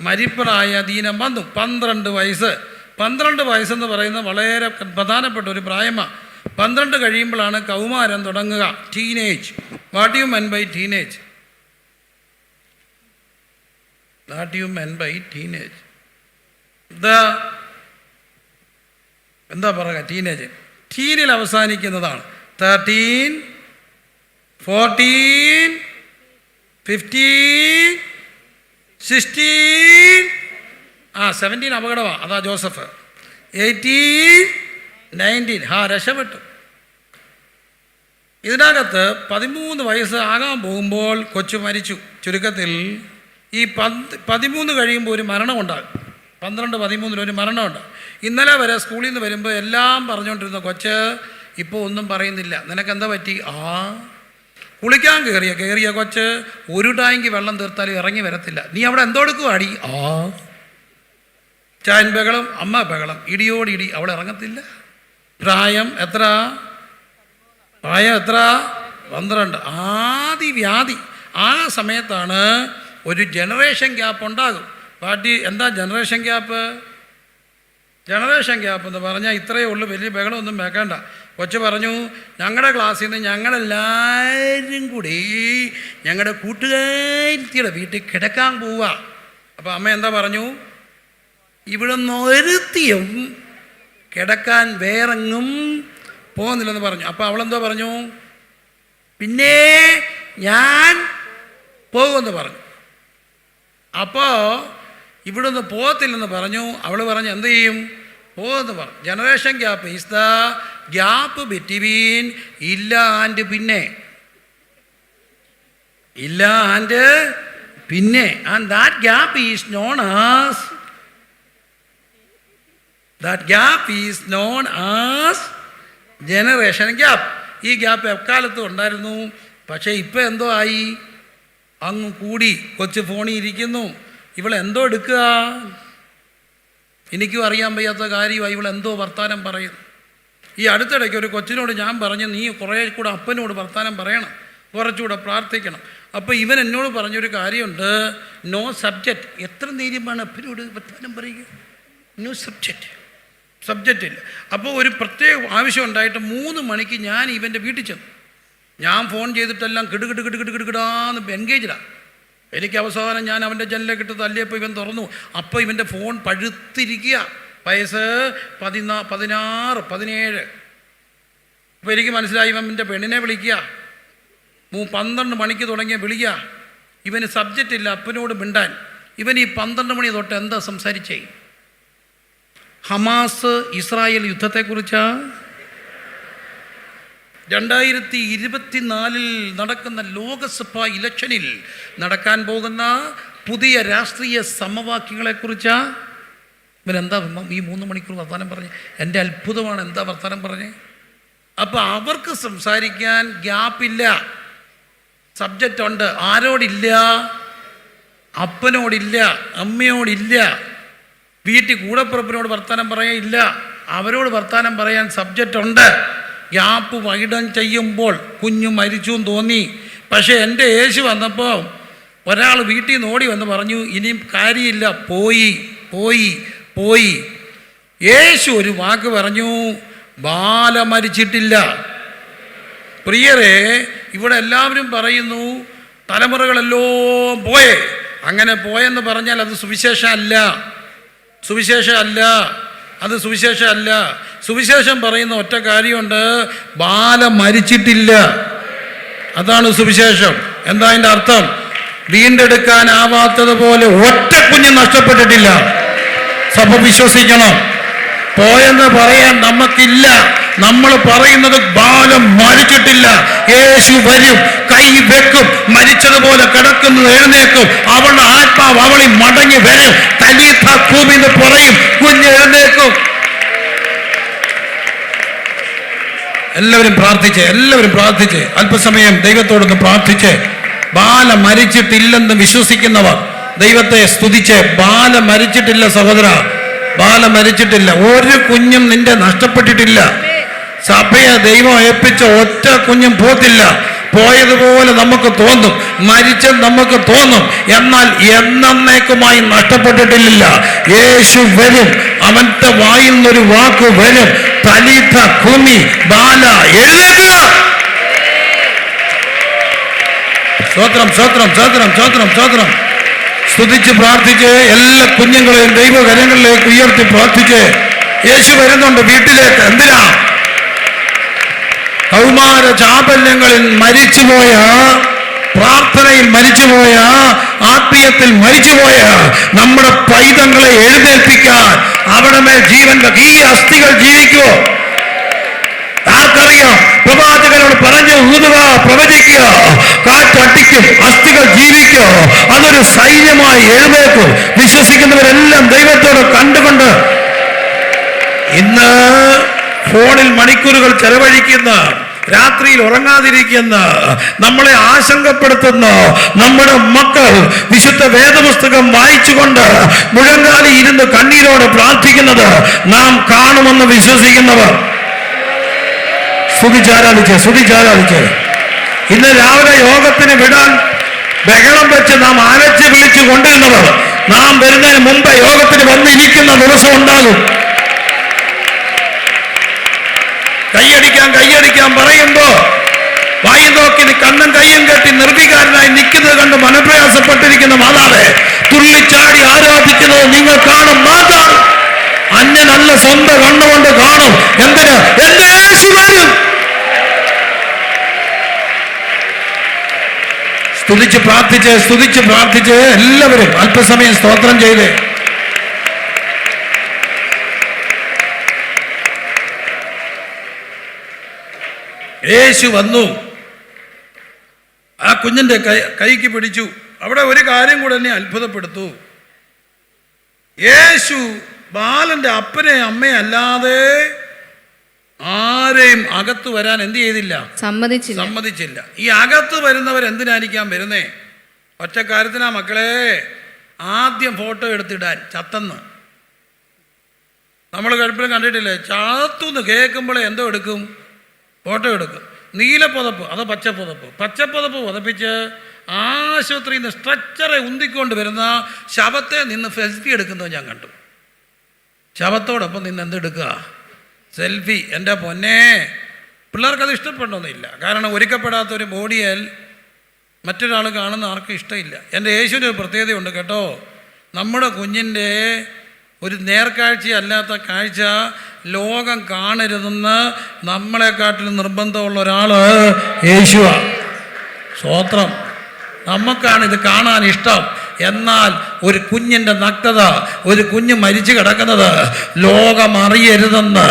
മരിപ്പറായ ദീനം വന്നു. 12 വയസ്സ്. 12 വയസ്സെന്ന് പറയുന്നത് വളരെ പ്രധാനപ്പെട്ട ഒരു പ്രായമാണ്. 12 കഴിയുമ്പോഴാണ് കൗമാരം തുടങ്ങുക. Teenage. What you mean by teenage? എന്താ പറയുക? ടീനേജ് ടീനിൽ അവസാനിക്കുന്നതാണ്. 13, 14, 15, 16, 17 അപകടമാണ്. അതാ ജോസഫ്. 18, 19 രക്ഷപ്പെട്ടു. ഇതിനകത്ത് 13 വയസ്സ് ആകാൻ പോകുമ്പോൾ കൊച്ചു മരിച്ചു. ചുരുക്കത്തിൽ ഈ 13 കഴിയുമ്പോൾ ഒരു മരണമുണ്ടാകും. 12, 13 ഒരു മരണമുണ്ടാകും. ഇന്നലെ വരെ സ്കൂളിൽ നിന്ന് വരുമ്പോൾ എല്ലാം പറഞ്ഞുകൊണ്ടിരുന്ന കൊച്ച് ഇപ്പോൾ ഒന്നും പറയുന്നില്ല. നിനക്കെന്താ പറ്റി? കുളിക്കാൻ കയറിയ കൊച്ച് ഒരു ടാങ്ക് വെള്ളം തീർത്താലും ഇറങ്ങി വരത്തില്ല. നീ അവിടെ എന്തോ എടുക്കുവാടി? ചാൻ ബഹളം, അമ്മ ബഹളം, ഇടിയോടിടി, അവൾ ഇറങ്ങത്തില്ല. പ്രായം എത്ര? 12. ആദി വ്യാധി. ആ സമയത്താണ് ഒരു ജനറേഷൻ ഗ്യാപ്പ് ഉണ്ടാകും. എന്താ ജനറേഷൻ ഗ്യാപ്പ്? ജനറേഷൻ ഗ്യാപ്പ് എന്ന് പറഞ്ഞാൽ ഇത്രയേ ഉള്ളൂ, വലിയ ബഹളമൊന്നും വെക്കേണ്ട. കൊച്ചു പറഞ്ഞു, ഞങ്ങളുടെ ക്ലാസ്സിൽ നിന്ന് ഞങ്ങളെല്ലാവരും കൂടി ഞങ്ങളുടെ കൂട്ടുകാരിയുടെ വീട്ടിൽ കിടക്കാൻ പോവുക. അപ്പോൾ അമ്മ എന്താ പറഞ്ഞു? ഇവിടെ ഒരുത്തിയും കിടക്കാൻ വേറെങ്ങും പോകുന്നില്ലെന്ന് പറഞ്ഞു. അപ്പോൾ അവളെന്തോ പറഞ്ഞു? പിന്നെ ഞാൻ പോകുമെന്ന് പറഞ്ഞു. അപ്പോൾ ഇവിടുന്ന് പോകത്തില്ലെന്ന് പറഞ്ഞു. അവൾ പറഞ്ഞു എന്ത് ചെയ്യും? പോകുമെന്ന് പറഞ്ഞു. Generation gap is the gap between ഇല്ല ആൻഡ് പിന്നെ. ഇല്ല ആൻഡ് പിന്നെ. And that gap is known as generation gap. ഈ ഗ്യാപ്പ് എക്കാലത്തും ഉണ്ടായിരുന്നു. പക്ഷേ ഇപ്പം എന്തോ ആയി? അങ്ങ് കൂടി. കൊച്ചു ഫോണിൽ ഇരിക്കുന്നു. ഇവളെന്തോ എടുക്കുക? എനിക്കും അറിയാൻ വയ്യാത്ത കാര്യമായി. ഇവളെന്തോ വർത്താനം പറയുന്നു. ഈ അടുത്തിടയ്ക്ക് ഒരു കൊച്ചിനോട് ഞാൻ പറഞ്ഞു, നീ കുറേ കൂടെ അപ്പനോട് വർത്താനം പറയണം, കുറച്ചുകൂടെ പ്രാർത്ഥിക്കണം. അപ്പോൾ ഇവൻ എന്നോട് പറഞ്ഞൊരു കാര്യമുണ്ട്, നോ സബ്ജക്റ്റ്. എത്ര നേരമാണ് അപ്പനോട് വർത്താനം പറയുക? നോ സബ്ജക്റ്റ് ഇല്ല. അപ്പോൾ ഒരു പ്രത്യേക ആവശ്യം ഉണ്ടായിട്ട് 3 മണിക്ക് ഞാൻ ഇവൻ്റെ വീട്ടിൽ ചെന്നു. ഞാൻ ഫോൺ ചെയ്തിട്ടെല്ലാം കിടുകിടാന്ന് എൻഗേജിലാണ്. എനിക്ക് അവസാനം ഞാൻ അവൻ്റെ ജനലിലേക്ക് തല്ലിയപ്പോൾ ഇവൻ തുറന്നു. അപ്പോൾ ഇവൻ്റെ ഫോൺ പഴുത്തിരിക്കുക. വയസ്സ് 16, 17. അപ്പോൾ എനിക്ക് മനസ്സിലായി ഇവൻ്റെ പെണ്ണിനെ വിളിക്കുക. 12 മണിക്ക് തുടങ്ങിയ വിളിക്കുക. ഇവന് സബ്ജക്റ്റ് ഇല്ല അപ്പനോട് മിണ്ടാൻ. ഇവൻ ഈ 12 മണി തൊട്ട് എന്താ സംസാരിച്ചേ? Hamas Israel യുദ്ധത്തെക്കുറിച്ചാണ്. 2024 നടക്കുന്ന ലോകസഭാ ഇലക്ഷനിൽ നടക്കാൻ പോകുന്ന പുതിയ രാഷ്ട്രീയ സമവാക്യങ്ങളെക്കുറിച്ചാ ഇവരെന്താ ഈ 3 മണിക്കൂർ വർത്തമാനം പറഞ്ഞ്? എൻ്റെ അത്ഭുതമാണ്, എന്താ വർത്തമാനം പറഞ്ഞ്? അപ്പം അവർക്ക് സംസാരിക്കാൻ ഗ്യാപ്പില്ല, സബ്ജക്റ്റ് ഉണ്ട്. ആരോടില്ല? അപ്പനോടില്ല, അമ്മയോടില്ല, വീട്ടിൽ കൂടപ്പുറപ്പിനോട് വർത്തമാനം പറയാൻ ഇല്ല. അവരോട് വർത്തമാനം പറയാൻ സബ്ജക്റ്റ് ഉണ്ട്. ഗ്യാപ്പ് വൈഡൻ ചെയ്യുമ്പോൾ കുഞ്ഞു മരിച്ചു എന്ന് തോന്നി. പക്ഷേ എൻ്റെ യേശു വന്നപ്പോൾ ഒരാൾ വീട്ടിൽ നിന്ന് ഓടി വന്ന് പറഞ്ഞു, ഇനിയും കാര്യമില്ല, പോയി പോയി പോയി. യേശു ഒരു വാക്ക് പറഞ്ഞു, ബാല മരിച്ചിട്ടില്ല. പ്രിയരെ, ഇവിടെ എല്ലാവരും പറയുന്നു തലമുറകളെല്ലാം പോയേ. അങ്ങനെ പോയെന്ന് പറഞ്ഞാൽ അത് സുവിശേഷം അല്ല, സുവിശേഷം അല്ല, അത് സുവിശേഷം അല്ല. സുവിശേഷം പറയുന്ന ഒറ്റ കാര്യമുണ്ട്, ബാല മരിച്ചിട്ടില്ല. അതാണ് സുവിശേഷം. എന്താ അതിൻ്റെ അർത്ഥം? വീണ്ടെടുക്കാനാവാത്തതുപോലെ ഒറ്റ കുഞ്ഞ് നഷ്ടപ്പെട്ടിട്ടില്ല. സഭ വിശ്വസിക്കണം. പോയെന്ന് പറയാൻ നമുക്കില്ല. നമ്മൾ പറയുന്നത് ബാലം മരിച്ചിട്ടില്ല. യേശു വരും, കൈ വെക്കും, മരിച്ചതുപോലെ കിടക്കുന്നത് എഴുന്നേക്കും. അവളുടെ ആത്മാവ് അവളി മടങ്ങി വരും. തലീത്ത ഭൂമിന്ന് പറയും, കുഞ്ഞ് എഴുന്നേക്കും. എല്ലാവരും പ്രാർത്ഥിച്ച് അല്പസമയം ദൈവത്തോടൊന്ന് പ്രാർത്ഥിച്ച്, ബാല മരിച്ചിട്ടില്ലെന്ന് വിശ്വസിക്കുന്നവർ ദൈവത്തെ സ്തുതിച്ച്. ബാല മരിച്ചിട്ടില്ല സഹോദര, ബാല മരിച്ചിട്ടില്ല. ഒരു കുഞ്ഞും നിന്റെ നഷ്ടപ്പെട്ടിട്ടില്ല. സഭയെ ദൈവം ഏൽപ്പിച്ച ഒറ്റ കുഞ്ഞും പോത്തില്ല. പോയതുപോലെ നമുക്ക് തോന്നും, മരിച്ചെന്ന് നമുക്ക് തോന്നും, എന്നാൽ എന്നേക്കുമായി നഷ്ടപ്പെട്ടിട്ടില്ല. യേശു വരും, അവന്റെ വായിൽ നിന്നൊരു വാക്ക് വരും, തലീത്ത കുമി ബാല എഴുന്നേൽക്കുക. സ്തോത്രം സ്തോത്രം സ്തോത്രം സ്തോത്രം സ്തോത്രം. സ്തുതിച്ച് പ്രാർത്ഥിച്ച് എല്ലാ കുഞ്ഞുങ്ങളെയും ദൈവകരങ്ങളിലേക്ക് ഉയർത്തി പ്രാർത്ഥിച്ച്. യേശു വരുന്നുണ്ട് വീട്ടിലേക്ക്. എന്തിനാ? കൗമാര ചാപല്യങ്ങളിൽ മരിച്ചുപോയ, പ്രാർത്ഥനയിൽ മരിച്ചുപോയ, ആത്മീയത്തിൽ മരിച്ചുപോയ നമ്മുടെ പൈതങ്ങളെ എഴുന്നേൽപ്പിക്കാൻ അവിടെ മേൽ ജീവൻ. ഈ അസ്ഥികൾ ജീവിക്കുമോ? ആർക്കറിയാം? പ്രവാചകനോട് പറഞ്ഞു, ഊതുക, പ്രവചിക്കുക, കാറ്റടിക്കും, അസ്ഥികൾ ജീവിക്കോ. അതൊരു സൈന്യമായി എഴുന്നേക്കും. വിശ്വസിക്കുന്നവരെല്ലാം ദൈവത്തോട് കണ്ടുകൊണ്ട് ഇന്ന് ഫോണിൽ മണിക്കൂറുകൾ ചെലവഴിക്കുന്ന, രാത്രിയിൽ ഉറങ്ങാതിരിക്കുന്ന, നമ്മളെ ആശങ്കപ്പെടുത്തുന്ന നമ്മുടെ മക്കൾ വിശുദ്ധ വേദപുസ്തകം വായിച്ചുകൊണ്ട് മുഴങ്കാലി ഇരുന്ന് കണ്ണീരോട് പ്രാർത്ഥിക്കുന്നത് നാം കാണുമെന്ന് വിശ്വസിക്കുന്നവർ സ്തുതിച്ചാരാധിച്ച്. ഇന്ന് രാവിലെ യോഗത്തിന് വിടാൻ ബഹളം വെച്ച് നാം അരച്ച് വിളിച്ചു കൊണ്ടിരുന്നവർ നാം വരുന്നതിന് മുമ്പ് യോഗത്തിന് വന്നിരിക്കുന്ന ദിവസം ഉണ്ടാകും. കൈയടിക്കാൻ പറയുമ്പോ വായി നോക്കി കണ്ണും കയ്യും കെട്ടി നിർവികാരനായി നിൽക്കുന്നത് കണ്ട് മനപ്രയാസപ്പെട്ടിരിക്കുന്ന മാതാവെ, തുള്ളിച്ചാടി ആരാധിക്കുന്നത് നിങ്ങൾ കാണും. മാതാവ് അന്യനല്ല, സ്വന്തം കണ്ണുകൊണ്ട് കാണും. എന്തിന്? എന്റെ യേശു വരും. സ്തുതിച്ച് പ്രാർത്ഥിച്ച് എല്ലാവരും അല്പസമയം സ്തോത്രം ചെയ്ത്. യേശു വന്നു, ആ കുഞ്ഞിന്റെ കൈക്ക് പിടിച്ചു. അവിടെ ഒരു കാര്യം കൂടെ എന്നെ അത്ഭുതപ്പെടുത്തു. യേശു ബാലന്റെ അപ്പനെ അമ്മയെ അല്ലാതെ ആരെയും അകത്ത് വരാൻ എന്ത് ചെയ്തില്ല? സമ്മതിച്ചില്ല. ഈ അകത്ത് വരുന്നവർ എന്തിനായിരിക്കാം വരുന്നേ? ഒറ്റ കാര്യത്തിനാ മക്കളെ, ആദ്യം ഫോട്ടോ എടുത്തിടാൻ. ചത്തെന്ന് നമ്മൾ കഴിപ്പിലും കണ്ടിട്ടില്ലേ? ചാത്തുന്ന് കേൾക്കുമ്പോഴേ എന്തോ എടുക്കും? ഫോട്ടോ എടുക്കും. നീലപ്പുതപ്പ് അതോ പച്ചപ്പുതപ്പ് പുതപ്പിച്ച് ആശുപത്രിയിൽ നിന്ന് സ്ട്രെച്ചറെ ഉന്തിക്കൊണ്ട് വരുന്ന ശവത്തെ നിന്ന് സെൽഫി എടുക്കുന്നത് ഞാൻ കണ്ടു. ശവത്തോടൊപ്പം നിന്ന് എന്തെടുക്കുക? സെൽഫി. എൻ്റെ പൊന്നെ, പിള്ളേർക്കത് ഇഷ്ടപ്പെടണമെന്നില്ല. കാരണം ഒരുക്കപ്പെടാത്ത ഒരു ബോഡിയിൽ മറ്റൊരാൾ കാണുന്ന ആർക്കും ഇഷ്ടമില്ല. എൻ്റെ യേശുവിൻ്റെ ഒരു പ്രത്യേകതയുണ്ട് കേട്ടോ. നമ്മുടെ കുഞ്ഞിൻ്റെ ഒരു നേർക്കാഴ്ചയല്ലാത്ത കാഴ്ച ലോകം കാണരുതെന്ന് നമ്മളെക്കാട്ടിലും നിർബന്ധമുള്ള ഒരാൾ യേശുവാണ്. സ്തോത്രം. നമുക്കാണ് ഇത് കാണാൻ ഇഷ്ടം. എന്നാൽ ഒരു കുഞ്ഞിൻ്റെ നഗ്നത, ഒരു കുഞ്ഞ് മരിച്ചു കിടക്കുന്നത് ലോകം അറിയരുതെന്ന്,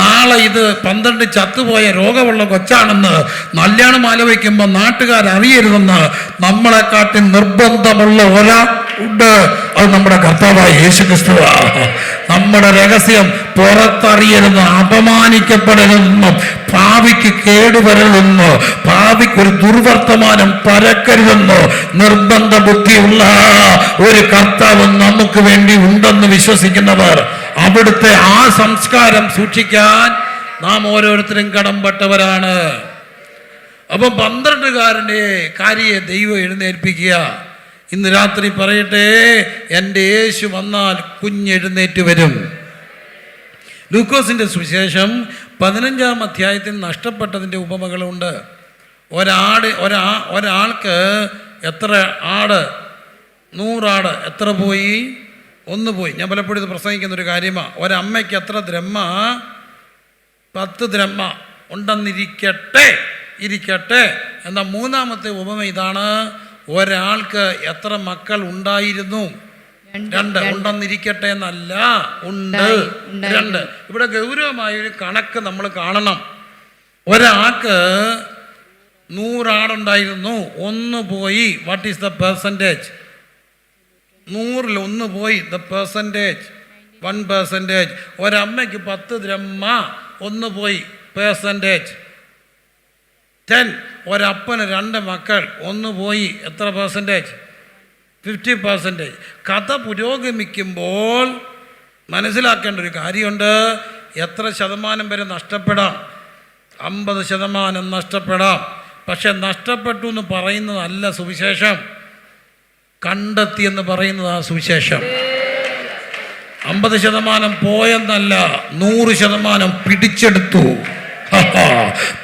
നാളെ ഇത് 12 ചത്തുപോയ രോഗമുള്ള കൊച്ചാണെന്ന് കല്യാണം ആലോചിക്കുമ്പോൾ നാട്ടുകാർ അറിയരുതെന്ന് നമ്മളെക്കാട്ടി നിർബന്ധമുള്ള ഒരാൾ ഉണ്ട്. അത് നമ്മുടെ കർത്താവായ യേശുക്രിസ്തുവാ. നമ്മുടെ രഹസ്യം പുറത്തറിയരുതെന്ന്, അപമാനിക്കപ്പെടരുതെന്നും, ഭാവിക്ക് കേടുവരരുതെന്നോ, ഭാവിക്ക് ഒരു ദുർവർത്തമാനം പരക്കരുതെന്നോ നിർബന്ധ ബുദ്ധിയുള്ള ഒരു കർത്താവ് നമുക്ക് വേണ്ടി ഉണ്ടെന്ന് വിശ്വസിക്കുന്നവർ, അവിടുത്തെ ആ സംസ്കാരം സൂക്ഷിക്കാൻ നാം ഓരോരുത്തരും കടംപെട്ടവരാണ്. അപ്പം 12-കാരൻ്റെ കാര്യയെ ദൈവം എഴുന്നേൽപ്പിക്കുക. ഇന്ന് രാത്രി പറയട്ടെ, എൻ്റെ യേശു വന്നാൽ കുഞ്ഞെഴുന്നേറ്റ് വരും. ലൂക്കോസിൻ്റെ സുവിശേഷം 15-ാം അധ്യായത്തിൽ നഷ്ടപ്പെട്ടതിൻ്റെ ഉപമകളുണ്ട്. ഒരാൾക്ക് എത്ര ആട്? 100 ആട്. എത്ര പോയി? 1 പോയി. ഞാൻ പലപ്പോഴും ഇത് പ്രസംഗിക്കുന്നൊരു കാര്യമാണ്. ഒരമ്മയ്ക്ക് എത്ര ദ്രഹ്മ? 10 ദ്രഹ്മ ഉണ്ടെന്നിരിക്കട്ടെ. എന്നാൽ 3-ാമത്തെ ഉപമ ഇതാണ്. ഒരാൾക്ക് എത്ര മക്കൾ ഉണ്ടായിരുന്നു? 2. ഉണ്ടെന്നിരിക്കട്ടെ എന്നല്ല, ഉണ്ട് 2. ഇവിടെ ഗൗരവമായൊരു കണക്ക് നമ്മൾ കാണണം. ഒരാൾക്ക് 100 ആടുണ്ടായിരുന്നു, 1 പോയി. What is the percentage? 100-ൽ 1 പോയി. The percentage 1%. ഒരമ്മയ്ക്ക് 10 ദ്രഹ്മ, 1 പോയി. പെർസെൻറ്റേജ് 10. ഒരപ്പന് 2 മക്കൾ, 1 പോയി. എത്ര പെർസെൻറ്റേജ്? 50%. കഥ പുരോഗമിക്കുമ്പോൾ മനസ്സിലാക്കേണ്ട ഒരു കാര്യമുണ്ട്. എത്ര ശതമാനം വരെ നഷ്ടപ്പെടാം? 50% നഷ്ടപ്പെടാം. പക്ഷെ നഷ്ടപ്പെട്ടു എന്ന് പറയുന്നതല്ല സുവിശേഷം, കണ്ടെത്തിയെന്ന് പറയുന്നതാണ് സുവിശേഷം. 50% പോയെന്നല്ല, 100%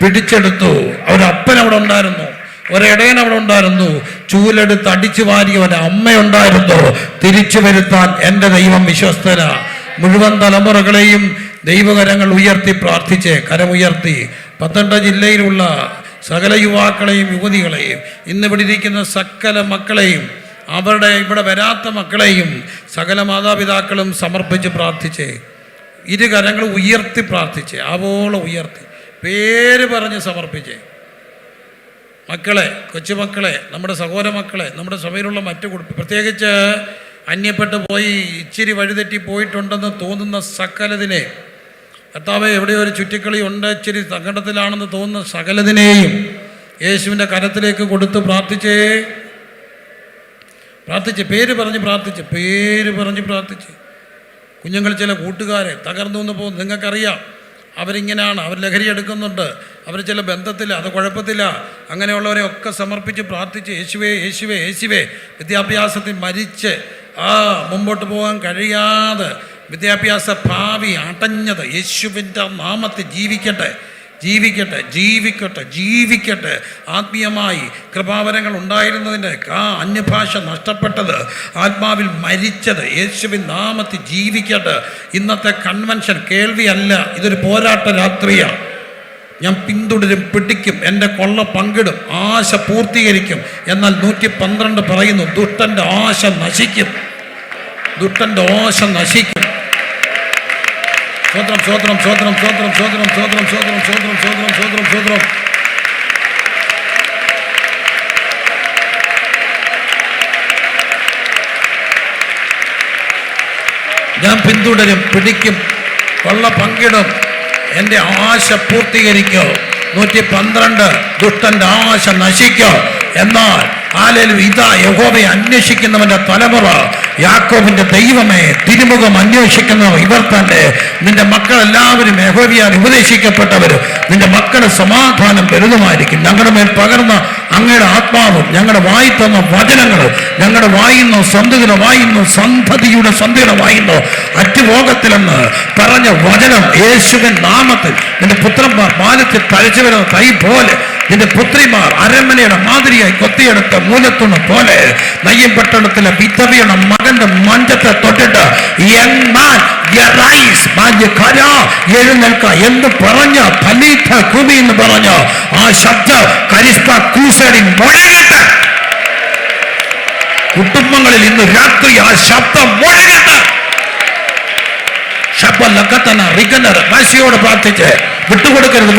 പിടിച്ചെടുത്തു. ഒരപ്പൻ അവിടെ ഉണ്ടായിരുന്നു, ഒരിടയൻ അവിടെ ഉണ്ടായിരുന്നു, ചൂലെടുത്ത് അടിച്ചു വാരിയ ഒരമ്മയുണ്ടായിരുന്നു. തിരിച്ചു വരുത്താൻ എൻ്റെ ദൈവം വിശ്വസ്തന. മുഴുവൻ തലമുറകളെയും ദൈവകരങ്ങൾ ഉയർത്തി പ്രാർത്ഥിച്ച്, കരമുയർത്തി പത്തനംതിട്ട ജില്ലയിലുള്ള സകല യുവാക്കളെയും യുവതികളെയും, ഇന്നിവിടെ ഇരിക്കുന്ന സകല മക്കളെയും, അവരുടെ ഇവിടെ വരാത്ത മക്കളെയും സകല മാതാപിതാക്കളും സമർപ്പിച്ച് പ്രാർത്ഥിച്ച്, 2 കരങ്ങൾ ഉയർത്തി പ്രാർത്ഥിച്ച്, ആവോളം ഉയർത്തി പേര് പറഞ്ഞ് സമർപ്പിച്ച്, മക്കളെ, കൊച്ചുമക്കളെ, നമ്മുടെ സഹോദര മക്കളെ, നമ്മുടെ സഭയിലുള്ള മറ്റു കുടുംബം, പ്രത്യേകിച്ച് അന്യപ്പെട്ടു പോയി ഇച്ചിരി വഴിതെറ്റി പോയിട്ടുണ്ടെന്ന് തോന്നുന്ന സകലതിനെ, കർത്താവേ എവിടെയോ ഒരു ചുറ്റിക്കളി ഉണ്ട്, ഇച്ചിരി സങ്കടത്തിലാണെന്ന് തോന്നുന്ന സകലതിനെയും യേശുവിൻ്റെ കരത്തിലേക്ക് കൊടുത്ത് പ്രാർത്ഥിച്ച്, പേര് പറഞ്ഞ് പ്രാർത്ഥിച്ച്. കുഞ്ഞുങ്ങൾ ചില കൂട്ടുകാരെ തകർന്നു എന്ന് പോകും. നിങ്ങൾക്കറിയാം, അവരിങ്ങനെയാണ്, അവർ ലഹരി എടുക്കുന്നുണ്ട്, അവർ ചില ബന്ധത്തില്ല, അത് കുഴപ്പത്തില്ല. അങ്ങനെയുള്ളവരെ ഒക്കെ സമർപ്പിച്ച് പ്രാർത്ഥിച്ച്, യേശുവേ വിദ്യാഭ്യാസത്തിൽ മരിച്ച് മുമ്പോട്ട് പോകാൻ കഴിയാതെ വിദ്യാഭ്യാസ ഭാവി അടഞ്ഞത് യേശുവിൻ്റെ നാമത്തിൽ ജീവിക്കട്ടെ. ആത്മീയമായി കൃപാവരങ്ങൾ ഉണ്ടായിരുന്നതിൻ്റെ അന്യഭാഷ നഷ്ടപ്പെട്ടത്, ആത്മാവിൽ മരിച്ചത് യേശുവിൻ നാമത്തിൽ ജീവിക്കട്ടെ. ഇന്നത്തെ കൺവെൻഷൻ കേൾവിയല്ല, ഇതൊരു പോരാട്ട രാത്രിയാണ്. ഞാൻ പിന്തുടരും, പിടിക്കും, എൻ്റെ കൊള്ള പങ്കിടും, ആശ പൂർത്തീകരിക്കും. എന്നാൽ 112 പറയുന്നു, ദുഷ്ടൻ്റെ ആശ നശിക്കും. സ്വത്രം. ഞാൻ പിന്തുടരും, പിടിക്കും, കൊള്ള പങ്കിടും, എൻ്റെ ആശ പൂർത്തീകരിക്കോ. 112 ദുഷ്ടൻ്റെ ആശ നശിക്കോ. എന്നാൽ ഇതാ യഹോവയെ അന്വേഷിക്കുന്നവന്റെ തലമുറ, യാക്കോബിന്റെ ദൈവമേ തിരുമുഖം അന്വേഷിക്കുന്നവർ ഇവർ തന്നെ. നിന്റെ മക്കളെല്ലാവരും യഹോവയാൽ ഉപദേശിക്കപ്പെട്ടവരും, നിന്റെ മക്കളുടെ സമാധാനം വലുതുമായിരിക്കും. ഞങ്ങളുടെ മേൽ പകർന്ന അങ്ങയുടെ ആത്മാവും ഞങ്ങളുടെ വായി തന്ന വചനങ്ങൾ ഞങ്ങളുടെ വായിന്നോ സ്വന്തത്തിനോ വായിന്നോ സന്തതിയുടെ വായിന്നോ അറ്റുപോകത്തിലെന്ന് പറഞ്ഞ വചനം യേശുവിൻ നാമത്തിൽ നിന്റെ പുത്രന്മാർ ബാലത്തിൽ തഴച്ചു വരുന്ന തൈ പോലെ, നിന്റെ പുത്രിമാർ അരമനയുടെ മാതിരിയായി കൊത്തിയെടുത്ത മൂലത്തുണ പോലെ, നയ്യപ്പെട്ടണത്തിലെ വിധവയുടെ മകന്റെ മഞ്ചത്തെ തൊട്ടിട്ട് എന്നാൽ എഴുന്നേൽക്ക എന്ന് പറഞ്ഞ ഫലീത്ത കുമി എന്ന് പറഞ്ഞ ആ ശബ്ദം കരിസ്പ ക്രൂസേഡി മുഴങ്ങട്ടെ. കുടുംബങ്ങളിൽ ഇന്ന് രാത്രി ആ ശബ്ദം മുഴങ്ങട്ടെ. പ്രാർത്ഥിച്ച് വിട്ടുകൊടുക്കരുത്.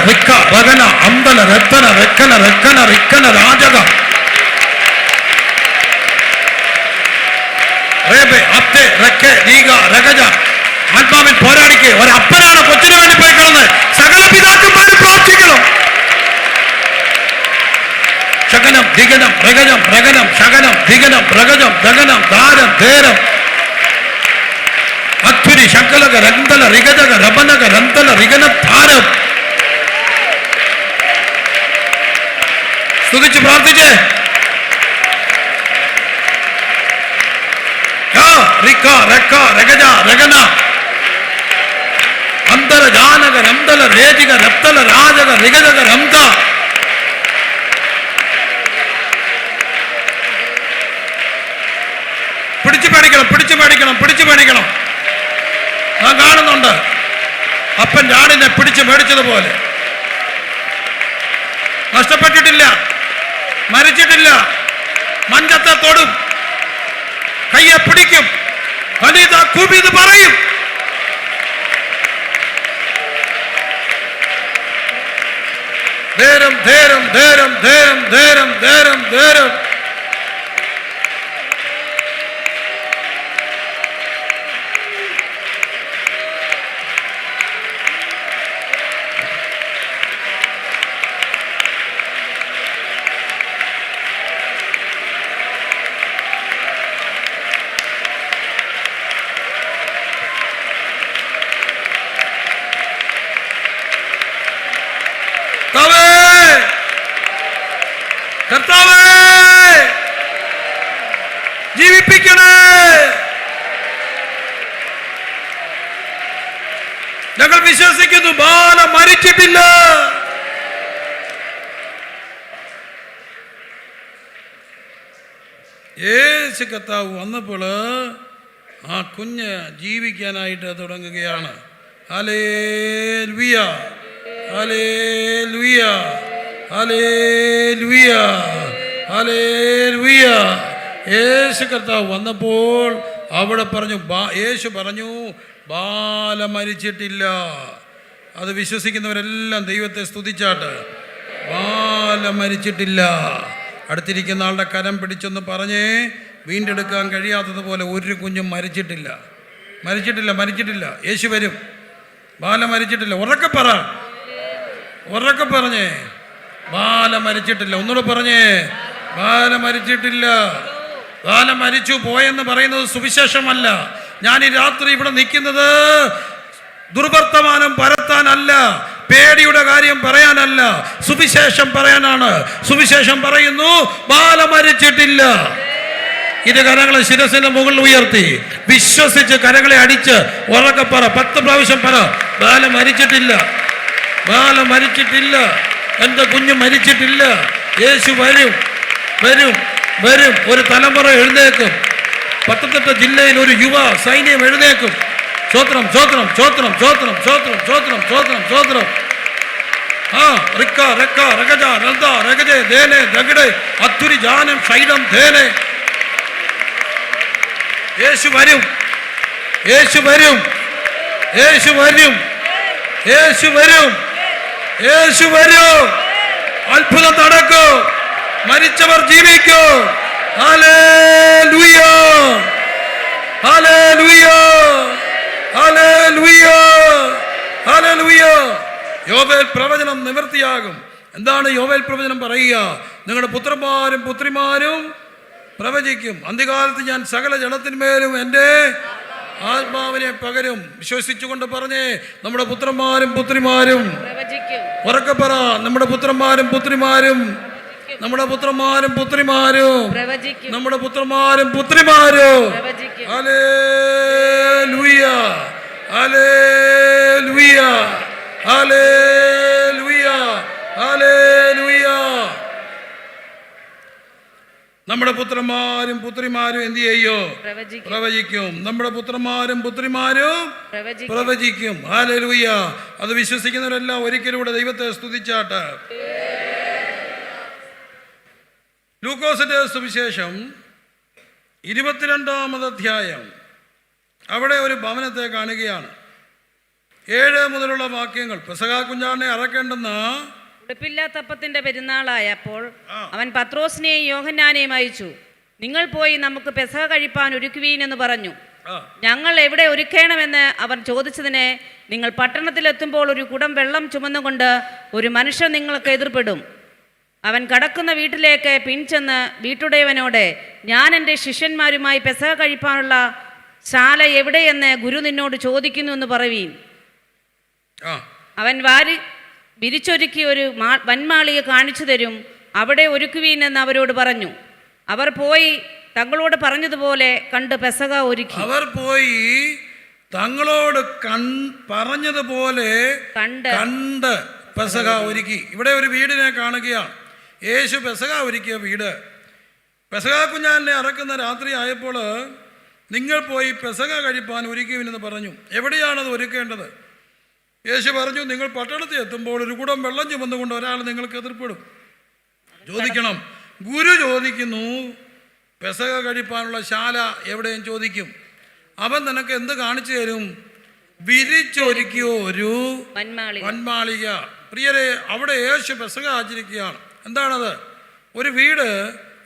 റിക്ക റഗന അന്തല രത്തന റെക്കന റെക്കന റിക്കന രാജക റേബെ അത്തെ റെക്കെ രീഗ രഗജ. ആത്മാവിൽ പോരാടിക്ക്. ഒരപ്പനാണ് കൊച്ചിനു വേണ്ടി പോയി കിടന്ന്. സകല പിതാക്കന്മാരും പ്രാർത്ഥിക്കണം. ശകനം ദിഗനം രഗജം രഗനം ശകനം ദിഗനം രഗജം ദഗനം ദാരം ധേരം അത്വരി ശങ്കലക രന്തല റിഗജക രമനക രന്തല റിഗന ധാരം. സ്തുതിച്ച് പ്രാർത്ഥിച്ചേ. റിക്ക റെക്ക രഗജ രഗന അന്തല ജാനക രന്തല രേജിക രപ്തല രാജക റിഗജക രംത. പിടിച്ചു പേടിക്കണം, പിടിച്ചു പേടിക്കണം, പിടിച്ചു പേടിക്കണം. ഞാൻ കാണുന്നുണ്ട് അപ്പൻ ഞാണിനെ പിടിച്ചു മേടിച്ചതുപോലെ. നഷ്ടപ്പെട്ടിട്ടില്ല, മരിച്ചിട്ടില്ല. മഞ്ചത്തെ തൊടും, കയ്യെ പിടിക്കും, കലിത കുബിത് പറയും. ധേരം ധേരം ധേരം ധേരം ധേരം ധേരം ധേരം. കർത്താവേ ജീവിപ്പിക്കണേ. ഞങ്ങൾ വിശ്വസിക്കുന്നു ബാല മരിച്ചിട്ടില്ല. യേശു കർത്താവ് വന്നപ്പോൾ ആ കുഞ്ഞ് ജീവിക്കാനായിട്ട് തുടങ്ങുകയാണ്. Hallelujah hallelujah hallelujah hallelujah. യേശു കർത്താവ് വന്നപ്പോൾ അവിടെ പറഞ്ഞു, യേശു പറഞ്ഞു ബാല മരിച്ചിട്ടില്ല. അത് വിശ്വസിക്കുന്നവരെല്ലാം ദൈവത്തെ സ്തുതിച്ചാട്ട്. ബാല മരിച്ചിട്ടില്ല. അടുത്തിരിക്കുന്ന ആളുടെ കരം പിടിച്ചൊന്ന് പറഞ്ഞേ, വീണ്ടെടുക്കാൻ കഴിയാത്തതുപോലെ ഒരു കുഞ്ഞും മരിച്ചിട്ടില്ല, മരിച്ചിട്ടില്ല, മരിച്ചിട്ടില്ല. യേശു വരും. ബാല മരിച്ചിട്ടില്ല. ഉറക്കെ പറ, ഉറക്കെ പറഞ്ഞേ, ബാല മരിച്ചിട്ടില്ല. ഒന്നുകൂടെ പറഞ്ഞേ, ബാല മരിച്ചിട്ടില്ല. ബാല മരിച്ചു പോയെന്ന് പറയുന്നത് സുവിശേഷമല്ല. ഞാൻ ഈ രാത്രി ഇവിടെ നിൽക്കുന്നത് ദുർവർത്തമാനം പരത്താനല്ല, പേടിയുടെ കാര്യം പറയാനല്ല, സുവിശേഷം പറയാനാണ്. സുവിശേഷം പറയുന്നു ബാല മരിച്ചിട്ടില്ല. ഇത് കരങ്ങളെ ശിരസിന്റെ മുകളിൽ ഉയർത്തി വിശ്വസിച്ച് കരങ്ങളെ അടിച്ച് ഉറക്കെ പറ, 10 പ്രാവശ്യം പറ, ബാല മരിച്ചിട്ടില്ല, ബാല മരിച്ചിട്ടില്ല, എൻ്റെ കുഞ്ഞ് മരിച്ചിട്ടില്ല. യേശു വരും, വരും, വരും. ഒരു തലമുറ എഴുന്നേക്കും. പത്തനംതിട്ട ജില്ലയിൽ ഒരു യുവ സൈന്യം എഴുന്നേക്കും. സ്വത്രം സ്വത്രം സ്വത്രം സ്വത്രം സ്വത്രം സ്വത്രം സ്വത്രം സ്വത്രം. റിക്ക റെക്ക രഗജ രന്ത രഗജെ ദേനെ ദഗഡെ അത്തുരി ജാനം ഷൈഡം ദേനെ. യേശു വരും, യേശു വരും, യേശു വരും, യേശു വരും, യേശു വരും. അത്ഭുതം നടക്കും. മരിച്ചവർ ജീവിക്കും. Hallelujah hallelujah hallelujah hallelujah. യോവേൽ പ്രവചനം നിവൃത്തിയാകും. എന്താണ് യോവേൽ പ്രവചനം പറയുക? നിങ്ങളുടെ പുത്രന്മാരും പുത്രിമാരും പ്രവചിക്കും. അന്ത്യകാലത്ത് ഞാൻ സകല ജനത്തിന്മേലും എൻ്റെ ആത്മാവിനെ പകരും. വിശ്വസിച്ചുകൊണ്ട് പറഞ്ഞേ, നമ്മുടെ പുത്രന്മാരും പുത്രിമാരും. ഉറക്കെ പറ, നമ്മുടെ പുത്രന്മാരും പുത്രിമാരും, നമ്മുടെ പുത്രന്മാരും പുത്രിമാരും, നമ്മുടെ പുത്രന്മാരും പുത്രിമാരും. Hallelujah hallelujah hallelujah hallelujah. നമ്മുടെ പുത്രന്മാരും പുത്രിമാരും എന്ത് ചെയ്യോ? പ്രവചിക്കും. നമ്മുടെ പുത്രന്മാരും പുത്രിമാരും പ്രവചിക്കും. ഹല്ലേലൂയ. അത് വിശ്വസിക്കുന്നവരെല്ലാം ഒരിക്കലൂടെ ദൈവത്തെ സ്തുതിച്ചാട്ട്. ലൂക്കോസിന്റെ സുവിശേഷം 22-ാമത് അധ്യായം. അവിടെ ഒരു ഭവനത്തെ കാണുകയാണ്. 7 മുതലുള്ള വാക്യങ്ങൾ. പെസഹ കുഞ്ഞാടിനെ അറക്കേണ്ടെന്ന ഉടുപ്പില്ലാത്തപ്പത്തിന്റെ പെരുന്നാളായപ്പോൾ അവൻ പത്രോസിനെയും യോഹന്നാനെയും അയച്ചു. നിങ്ങൾ പോയി നമുക്ക് പെസഹ കഴിപ്പാൻ ഒരുക്കുവീൻ എന്ന് പറഞ്ഞു. ഞങ്ങൾ എവിടെ ഒരുക്കണമെന്ന് അവർ ചോദിച്ചതിന്, നിങ്ങൾ പട്ടണത്തിലെത്തുമ്പോൾ ഒരു കുടം വെള്ളം ചുമന്നുകൊണ്ട് ഒരു മനുഷ്യൻ നിങ്ങൾക്ക് എതിർപ്പെടും. അവൻ കടക്കുന്ന വീട്ടിലേക്ക് പിൻചെന്ന് വീട്ടുടയവനോട്, ഞാൻ എൻ്റെ ശിഷ്യന്മാരുമായി പെസഹ കഴിപ്പാനുള്ള ശാല എവിടെയെന്ന് ഗുരു നിന്നോട് ചോദിക്കുന്നു എന്ന് പറയുവീൻ. അവൻ വിരിച്ചൊരുക്കി ഒരു വൻമാളിക കാണിച്ചു തരും, അവിടെ ഒരുക്കുവീൻ എന്ന് അവരോട് പറഞ്ഞു. അവർ പോയി തങ്ങളോട് പറഞ്ഞതുപോലെ കണ്ട് പെസഹ ഒരുക്കി. അവർ പോയി തങ്ങളോട് പറഞ്ഞതുപോലെ കണ്ട് പെസഹ ഒരുക്കി. ഇവിടെ ഒരു വീടിനെ കാണുകയാണ്. യേശു പെസഹ ഒരുക്കിയ വീട്. പെസഹ കുഞ്ഞാലിനെ അറക്കുന്ന രാത്രി ആയപ്പോൾ നിങ്ങൾ പോയി പെസഹ കഴിപ്പാൻ ഒരുക്കുവിനെന്ന് പറഞ്ഞു. എവിടെയാണത് ഒരുക്കേണ്ടത്? യേശു പറഞ്ഞു, നിങ്ങൾ പട്ടണത്തിൽ എത്തുമ്പോൾ ഒരു കുടം വെള്ളം ചുമന്നുകൊണ്ട് ഒരാൾ നിങ്ങൾക്ക് എതിർപ്പെടും. ചോദിക്കണം. ഗുരു ചോദിക്കുന്നു, പെസഹ കഴിപ്പാനുള്ള ശാല എവിടെയും ചോദിക്കും. അവൻ നിനക്ക് എന്ത് കാണിച്ചു തരും? വിരിച്ചൊരുക്കിയോ ഒരു വൻമാളിക. പ്രിയരെ, അവിടെ യേശു പെസഹ ആചരിക്കുകയാണ്. എന്താണത്? ഒരു വീട്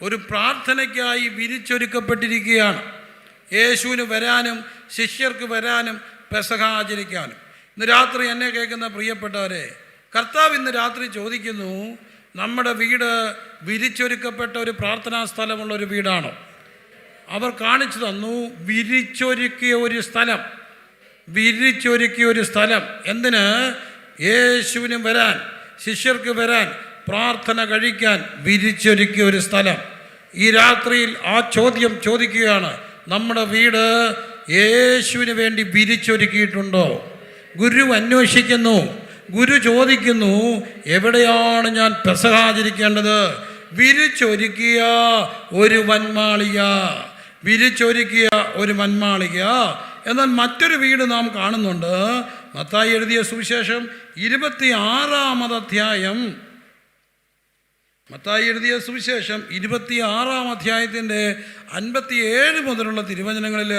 ഒരു പ്രാർത്ഥനയ്ക്കായി വിരിച്ചൊരുക്കപ്പെട്ടിരിക്കുകയാണ്. യേശുവിന് വരാനും ശിഷ്യർക്ക് വരാനും പെസഹ ആചരിക്കാനും. ഇന്ന് രാത്രി എന്നെ കേൾക്കുന്ന പ്രിയപ്പെട്ടവരെ, കർത്താവ് ഇന്ന് രാത്രി ചോദിക്കുന്നു, നമ്മുടെ വീട് വിരിച്ചൊരുക്കപ്പെട്ട ഒരു പ്രാർത്ഥനാ സ്ഥലമുള്ള ഒരു വീടാണോ? അവർ കാണിച്ചു തന്നു വിരിച്ചൊരുക്കിയ ഒരു സ്ഥലം. വിരിച്ചൊരുക്കിയ ഒരു സ്ഥലം എന്തിന്? യേശുവിന് വരാൻ, ശിഷ്യർക്ക് വരാൻ, പ്രാർത്ഥന കഴിക്കാൻ വിരിച്ചൊരുക്കിയ ഒരു സ്ഥലം. ഈ രാത്രിയിൽ ആ ചോദ്യം ചോദിക്കുകയാണ്, നമ്മുടെ വീട് യേശുവിന് വേണ്ടി വിരിച്ചൊരുക്കിയിട്ടുണ്ടോ? ഗുരു അന്വേഷിക്കുന്നു. ഗുരു ചോദിക്കുന്നു, എവിടെയാണ് ഞാൻ പെസഹ ആചരിക്കേണ്ടത്? വിരിച്ചൊരുക്കിയ ഒരു വൻമാളിക. വിരിച്ചൊരുക്കിയ ഒരു വൻമാളിക. എന്നാൽ മറ്റൊരു വീട് നാം കാണുന്നുണ്ട്. മത്തായി എഴുതിയ സുവിശേഷം 26-ാം അധ്യായം. മത്തായി എഴുതിയ സുവിശേഷം 26-ാം അധ്യായത്തിൻ്റെ 57 മുതലുള്ള തിരുവചനങ്ങളിൽ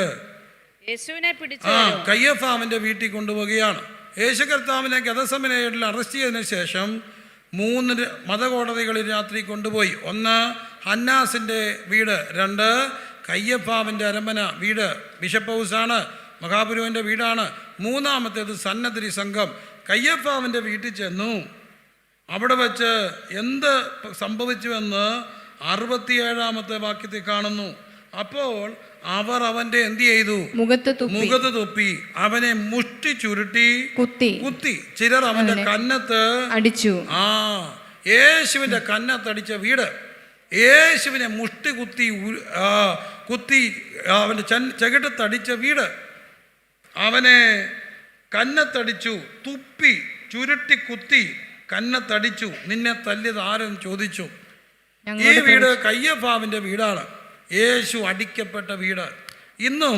കയ്യഫാവിൻ്റെ വീട്ടിൽ കൊണ്ടുപോവുകയാണ്. യേശു കർത്താവിനെ ഗതസമനയിൽ അറസ്റ്റ് ചെയ്തതിന് ശേഷം 3 മതകോടതികളിൽ രാത്രി കൊണ്ടുപോയി. 1 ഹന്നാസിൻ്റെ വീട്, 2 കയ്യഫാവിൻ്റെ അരമന വീട്, ബിഷപ്പ് ഹൗസാണ്, മഹാപുരോഹിതൻ്റെ വീടാണ്, 3-ാമത്തേത് സന്നദ്ധി സംഘം. കയ്യഫാവിൻ്റെ വീട്ടിൽ ചെന്നു. അവിടെ വച്ച് എന്ത് സംഭവിച്ചുവെന്ന് 67-ാമത്തെ വാക്യത്തിൽ കാണുന്നു. അപ്പോൾ അവർ അവന്റെ എന്ത് ചെയ്തു? മുഖത്ത് തുപ്പി അവനെ മുഷ്ടി ചുരുട്ടി കുത്തി. ചിലർ അവന്റെ കന്നത്ത് അടിച്ചു. യേശുവിന്റെ കന്നത്തടിച്ച വീട്. യേശുവിനെ മുഷ്ടി കുത്തി അവന്റെ ചെകിട്ടത്തടിച്ച വീട്. അവനെ കന്നത്തടിച്ചു, തുപ്പി, ചുരുട്ടി കുത്തി, കന്നത്തടിച്ചു. നിന്നെ തല്ലിയത് ആരും ചോദിച്ചു. ഈ വീട് കയ്യഫാവിന്റെ വീടാണ്. യേശു അടിക്കപ്പെട്ട വീട്. ഇന്നും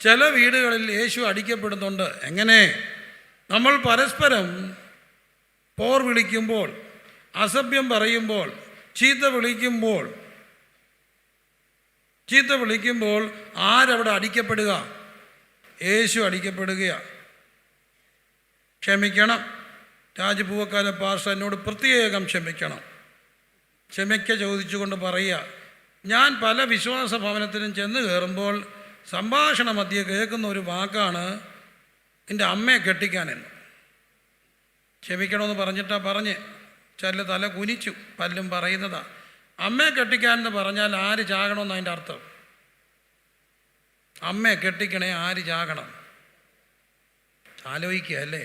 ചില വീടുകളിൽ യേശു അടിക്കപ്പെടുന്നുണ്ട്. എങ്ങനെ? നമ്മൾ പരസ്പരം പോർ വിളിക്കുമ്പോൾ, അസഭ്യം പറയുമ്പോൾ, ചീത്ത വിളിക്കുമ്പോൾ ആരവിടെ അടിക്കപ്പെടുക? യേശു അടിക്കപ്പെടുകയാണ്. ക്ഷമിക്കണം. രാജപൂവക്കാല പാസ്റ്റർ എന്നോട് പ്രത്യേകം ക്ഷമിക്കണം. ക്ഷമിക്ക ചോദിച്ചുകൊണ്ട് പറയുക, ഞാൻ പല വിശ്വാസ ഭവനത്തിനും ചെന്ന് കയറുമ്പോൾ സംഭാഷണ മധ്യേ കേൾക്കുന്ന ഒരു വാക്കാണ് എൻ്റെ അമ്മയെ കെട്ടിക്കാനെന്ന്. ക്ഷമിക്കണമെന്ന് പറഞ്ഞ് ചില തല കുനിച്ചു, പലരും പറയുന്നതാ. അമ്മയെ കെട്ടിക്കാനെന്ന് പറഞ്ഞാൽ ആര് ചാകണമെന്ന് അതിൻ്റെ അർത്ഥം. അമ്മയെ കെട്ടിക്കണേ, ആര് ചാകണം? ആലോചിക്കുക അല്ലേ?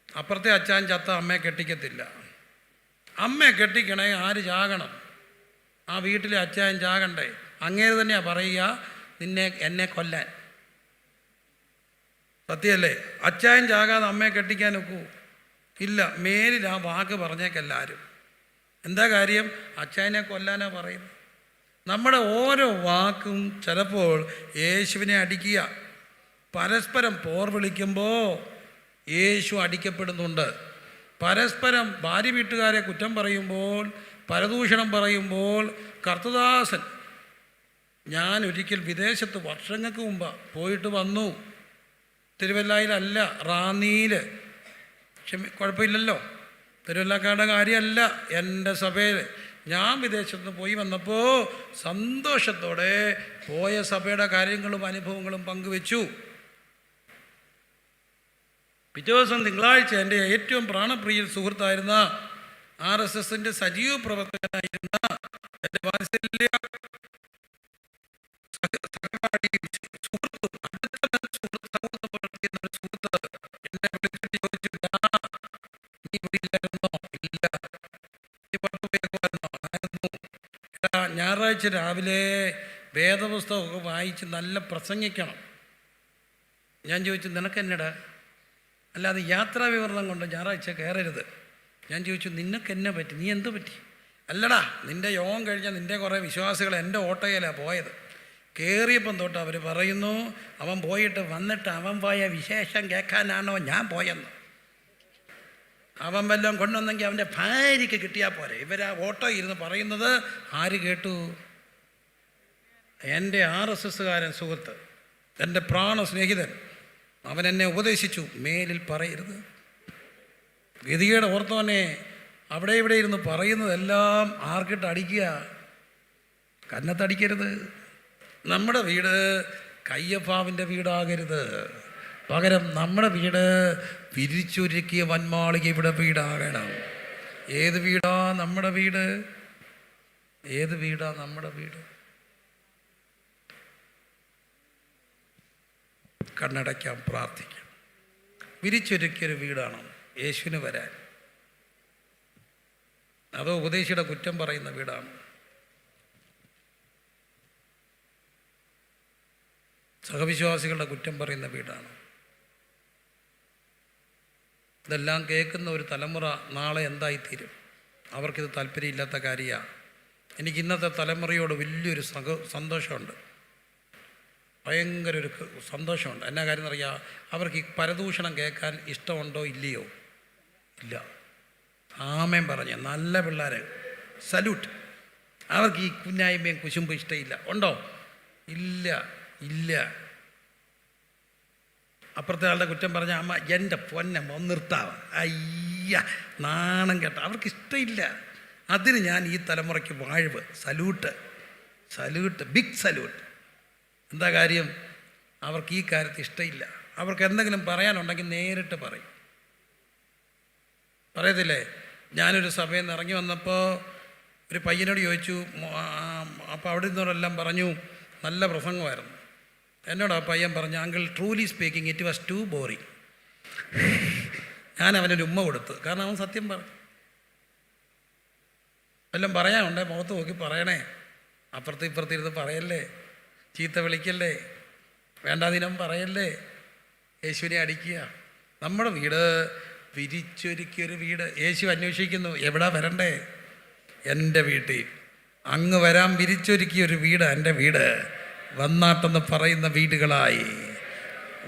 അപ്പുറത്തെ അച്ചാൻ ചത്ത അമ്മയെ കെട്ടിക്കത്തില്ല. അമ്മയെ കെട്ടിക്കണേ, ആര് ചാകണം? ആ വീട്ടിലെ അച്ചായൻ ചാകണ്ടേ? അങ്ങേര് തന്നെയാണ് പറയുക, എന്നെ കൊല്ലാൻ. സത്യമല്ലേ? അച്ചായൻ ചാകാതെ അമ്മയെ കെട്ടിക്കാൻ ഒക്കൂ? ഇല്ല. മേലിൽ ആ വാക്ക് പറഞ്ഞേക്കെല്ലാവരും. എന്താ കാര്യം? അച്ചായനെ കൊല്ലാനാ പറയും. നമ്മുടെ ഓരോ വാക്കും ചിലപ്പോൾ യേശുവിനെ അടിക്കുക. പരസ്പരം പോർ വിളിക്കുമ്പോൾ യേശു അടിക്കപ്പെടുന്നുണ്ട്. പരസ്പരം ഭാര്യ വീട്ടുകാരെ കുറ്റം പറയുമ്പോൾ, പരദൂഷണം പറയുമ്പോൾ, കർത്തദാസൻ, ഞാൻ ഒരിക്കൽ വിദേശത്ത് വർഷങ്ങൾക്ക് മുമ്പ് പോയിട്ട് വന്നു. തിരുവല്ലയിലല്ല, റാന്നിയിൽ. കുഴപ്പമില്ലല്ലോ, തിരുവല്ലക്കാരുടെ കാര്യമല്ല, എൻ്റെ സഭയിൽ. ഞാൻ വിദേശത്ത് പോയി വന്നപ്പോൾ സന്തോഷത്തോടെ പോയ സഭയുടെ കാര്യങ്ങളും അനുഭവങ്ങളും പങ്കുവെച്ചു. പിറ്റേ ദിവസം തിങ്കളാഴ്ച എൻ്റെ ഏറ്റവും പ്രാണപ്രിയ സുഹൃത്തായിരുന്ന RSSൻ്റെ സജീവ പ്രവർത്തകനായിരുന്ന എൻ്റെ വാത്സല്യ സഹപാഠിയും സുഹൃത്തും എന്നെ വിളിച്ചിട്ട് ചോദിച്ചു, നീ വീട്ടിലായിരുന്നോ? ഇല്ല. ഞായറാഴ്ച രാവിലെ വേദപുസ്തകമൊക്കെ വായിച്ച് നല്ല പ്രസംഗിക്കണം. ഞാൻ ചോദിച്ചു, നിനക്കെന്നടാ? അല്ലാതെ യാത്രാ വിവരണം കൊണ്ട് ഞായറാഴ്ച കയറരുത്. ഞാൻ ചോദിച്ചു, നിനക്കെന്നെ പറ്റി? നീ എന്ത് പറ്റി? അല്ലടാ, നിൻ്റെ യോഗം കഴിഞ്ഞാൽ നിൻ്റെ കുറേ വിശ്വാസികൾ എൻ്റെ ഓട്ടോയിലാണ് പോയത്. കയറിയപ്പം തൊട്ട് അവർ പറയുന്നു, അവൻ പോയിട്ട് വന്നിട്ട് അവൻ പോയ വിശേഷം കേൾക്കാനാണോ ഞാൻ പോയെന്ന്. അവൻ വല്ലതും കൊണ്ടുവന്നെങ്കിൽ അവൻ്റെ ഭാര്യയ്ക്ക് കിട്ടിയാൽ പോരെ. ഇവരാ ഓട്ടോ ഇരുന്ന് പറയുന്നത് ആര് കേട്ടു? എൻ്റെ RSSകാരൻ സുഹൃത്ത്, എൻ്റെ പ്രാണ സ്നേഹിതൻ. അവൻ എന്നെ ഉപദേശിച്ചു, മേലിൽ പറയരുത്. ഗതികേട് ഓർത്തവനെ അവിടെ ഇവിടെ ഇരുന്ന് പറയുന്നതെല്ലാം ആർക്കിട്ട് അടിക്കുക? കന്നത്തടിക്കരുത്. നമ്മുടെ വീട് കയ്യപ്പാവിൻ്റെ വീടാകരുത്. പകരം നമ്മുടെ വീട് വിരിച്ചൊരുക്കിയ വന്മാളിക ഇവിടെ വീടാകണം. ഏത് വീടാ നമ്മുടെ വീട്? ഏത് വീടാ നമ്മുടെ വീട്? കണ്ണടയ്ക്കാം, പ്രാർത്ഥിക്കാം. വിരിച്ചൊരുക്കിയൊരു വീടാണോ യേശുവിന് വരാൻ? അതോ ഉപദേശിയുടെ കുറ്റം പറയുന്ന വീടാണ്? സഹവിശ്വാസികളുടെ കുറ്റം പറയുന്ന വീടാണ്? ഇതെല്ലാം കേൾക്കുന്ന ഒരു തലമുറ നാളെ എന്തായിത്തീരും? അവർക്കിത് താല്പര്യമില്ലാത്ത കാര്യമാണ്. എനിക്ക് ഇന്നത്തെ തലമുറയോട് വലിയൊരു സന്തോഷമുണ്ട്, ഭയങ്കര ഒരു സന്തോഷമുണ്ട്. എന്നാ കാര്യം എന്നറിയാം? അവർക്ക് ഈ പരദൂഷണം കേൾക്കാൻ ഇഷ്ടമുണ്ടോ? ഇല്ലയോ? ഇല്ല. ആമേൻ പറഞ്ഞ നല്ല പിള്ളേർ, സല്യൂട്ട്. അവർക്ക് ഈ കുഞ്ഞായ്മയും കുശുമ്പും ഇഷ്ടമില്ല. ഉണ്ടോ? ഇല്ല, ഇല്ല. അപ്പുറത്തെ ആളുടെ കുറ്റം പറഞ്ഞ അമ്മ എൻ്റെ പൊന്നമ്മ ഒന്ന് നിർത്താവ, അയ്യ നാണം കേട്ട. അവർക്ക് ഇഷ്ടമില്ല. അതിന് ഞാൻ ഈ തലമുറയ്ക്ക് വാഴ്വ്, സല്യൂട്ട്, സല്യൂട്ട്, ബിഗ് സല്യൂട്ട്. എന്താ കാര്യം? അവർക്ക് ഈ കാര്യത്തിൽ ഇഷ്ടമില്ല. അവർക്ക് എന്തെങ്കിലും പറയാനുണ്ടെങ്കിൽ നേരിട്ട് പറയും. പറയത്തില്ലേ? ഞാനൊരു സഭയിൽ നിന്ന് ഇറങ്ങി വന്നപ്പോൾ ഒരു പയ്യനോട് ചോദിച്ചു, അപ്പോൾ അവിടെ നിന്നവരെല്ലാം പറഞ്ഞു നല്ല പ്രസംഗമായിരുന്നു. എന്നോട് ആ പയ്യൻ പറഞ്ഞു, uncle truly speaking it was too boring. ഞാൻ അവനൊരു ഉമ്മ കൊടുത്തു. കാരണം അവൻ സത്യം പറഞ്ഞു. വല്ലതും പറയാനുണ്ടേ മുഖത്ത് നോക്കി പറയണേ. അപ്പുറത്ത് ഇപ്പുറത്തിരുന്ന് പറയല്ലേ, ചീത്ത വിളിക്കല്ലേ, വേണ്ടാതിനം പറയല്ലേ, യേശുവിനെ അടിക്കുക. നമ്മുടെ വീട് വിരിച്ചൊരുക്കിയൊരു വീട്. യേശു അന്വേഷിക്കുന്നു, എവിടാ വരണ്ടേ? എൻ്റെ വീട്ടിൽ. അങ്ങ് വരാൻ വിരിച്ചൊരുക്കിയൊരു വീട് എൻ്റെ വീട്. വന്നാട്ടെന്ന് പറയുന്ന വീടുകളായി.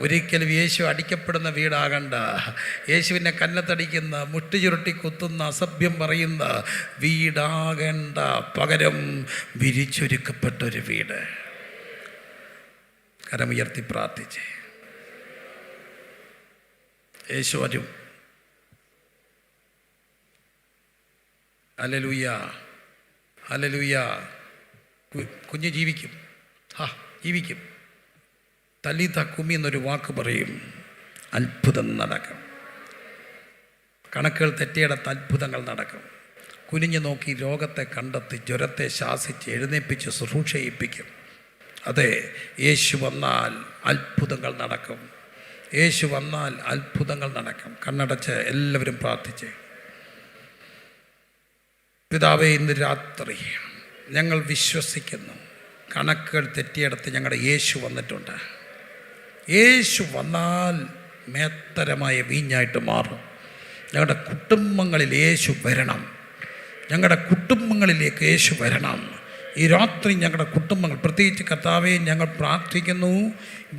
ഒരിക്കലും യേശു അടിക്കപ്പെടുന്ന വീടാകണ്ട. യേശുവിനെ കന്നത്തടിക്കുന്ന, മുട്ടി ചുരുട്ടി കുത്തുന്ന, അസഭ്യം പറയുന്ന വീടാകണ്ട. പകരം വിരിച്ചൊരുക്കപ്പെട്ടൊരു വീട്. കരമുയർത്തി പ്രാർത്ഥിച്ച് യേശു വരും. Hallelujah, hallelujah. കുഞ്ഞ് ജീവിക്കും, ജീവിക്കും. തലീത കുമി എന്നൊരു വാക്ക് പറയും. അത്ഭുതം നടക്കും. കണക്കുകൾ തെറ്റിയിടത്ത് അത്ഭുതങ്ങൾ നടക്കും. കുനിഞ്ഞു നോക്കി രോഗത്തെ കണ്ടെത്തി, ജ്വരത്തെ ശാസിച്ച് എഴുന്നേൽപ്പിച്ച് ശുശ്രൂഷ ചെയ്യിപ്പിക്കും. അതെ, യേശു വന്നാൽ അത്ഭുതങ്ങൾ നടക്കും. യേശു വന്നാൽ അത്ഭുതങ്ങൾ നടക്കും. കണ്ണടച്ച് എല്ലാവരും പ്രാർത്ഥിച്ച്. പിതാവേ, ഇന്ന് രാത്രി ഞങ്ങൾ വിശ്വസിക്കുന്നു, കണക്കുകൾ തെറ്റിയിടത്ത് ഞങ്ങളുടെ യേശു വന്നിട്ടുണ്ട്. യേശു വന്നാൽ മേത്തരമായ വീഞ്ഞായിട്ട് മാറും. ഞങ്ങളുടെ കുടുംബങ്ങളിൽ യേശു വരണം. ഞങ്ങളുടെ കുടുംബങ്ങളിലേക്ക് യേശു വരണം. ഈ രാത്രി ഞങ്ങളുടെ കുടുംബങ്ങൾ, പ്രത്യേകിച്ച് കർത്താവേ, ഞങ്ങൾ പ്രാർത്ഥിക്കുന്നു,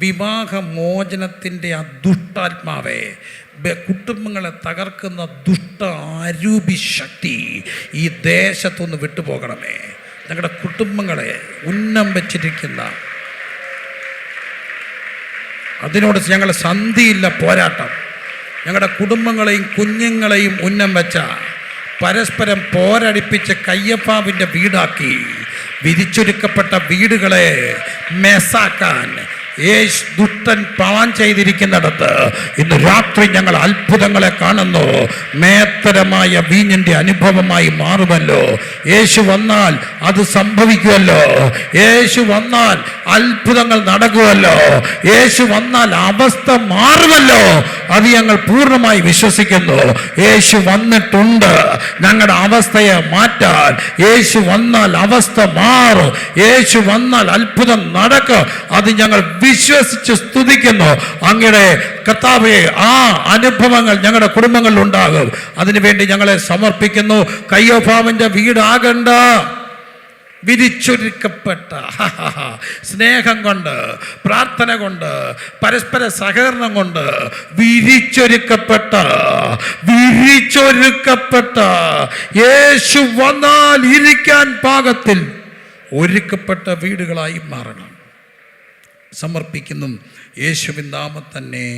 വിവാഹമോചനത്തിൻ്റെ ആ ദുഷ്ടാത്മാവേ, കുടുംബങ്ങളെ തകർക്കുന്ന ദുഷ്ട ആരൂപി ശക്തി ഈ ദേശത്തൊന്ന് വിട്ടുപോകണമേ. ഞങ്ങളുടെ കുടുംബങ്ങളെ ഉന്നം വെച്ചിരിക്കുന്ന അതിനോട് ഞങ്ങൾ സന്ധിയില്ല പോരാട്ടം. ഞങ്ങളുടെ കുടുംബങ്ങളെയും കുഞ്ഞുങ്ങളെയും ഉന്നം വെച്ച പരസ്പരം പോരടിപ്പിച്ച് കയ്യപ്പാവിൻ്റെ വീടാക്കി വിരിച്ചൊരുക്കപ്പെട്ട വീടുകളെ മെസ്സാക്കാൻ ദുഷ്ടൻ പ്ലാൻ ചെയ്തിരിക്കുന്നിടത്ത് ഇന്ന് രാത്രി ഞങ്ങൾ അത്ഭുതങ്ങളെ കാണുന്നു. മേത്തരമായ വീഞ്ഞിൻ്റെ അനുഭവമായി മാറുമല്ലോ. യേശു വന്നാൽ അത് സംഭവിക്കുമല്ലോ. യേശു വന്നാൽ അത്ഭുതങ്ങൾ നടക്കുമല്ലോ. യേശു വന്നാൽ അവസ്ഥ മാറുമല്ലോ. അത് ഞങ്ങൾ പൂർണ്ണമായി വിശ്വസിക്കുന്നു. യേശു വന്നിട്ടുണ്ട് ഞങ്ങളുടെ അവസ്ഥയെ മാറ്റാൻ. യേശു വന്നാൽ അവസ്ഥ മാറും. യേശു വന്നാൽ അത്ഭുതം നടക്കും. അത് ഞങ്ങൾ വിശ്വസിച്ച് സ്തുതിക്കുന്നു. അങ്ങയുടെ കർത്താവേ, ആ അനുഭവങ്ങൾ ഞങ്ങളുടെ കുടുംബങ്ങളിൽ ഉണ്ടാകും. അതിനുവേണ്ടി ഞങ്ങളെ സമർപ്പിക്കുന്നു. കയ്യോഫാവിൻ്റെ വീടാകണ്ട, വിരിച്ചൊരുക്കപ്പെട്ട സ്നേഹം കൊണ്ട്, പ്രാർത്ഥന കൊണ്ട്, പരസ്പര സഹകരണം കൊണ്ട് വിരിച്ചൊരുക്കപ്പെട്ട യേശു വന്നാൽ ഇരിക്കാൻ പാകത്തിൽ ഒരുക്കപ്പെട്ട വീടുകളായി മാറണം. സമർപ്പിക്കുന്നു യേശുവിൻ നാമത്തിൽ തന്നെ.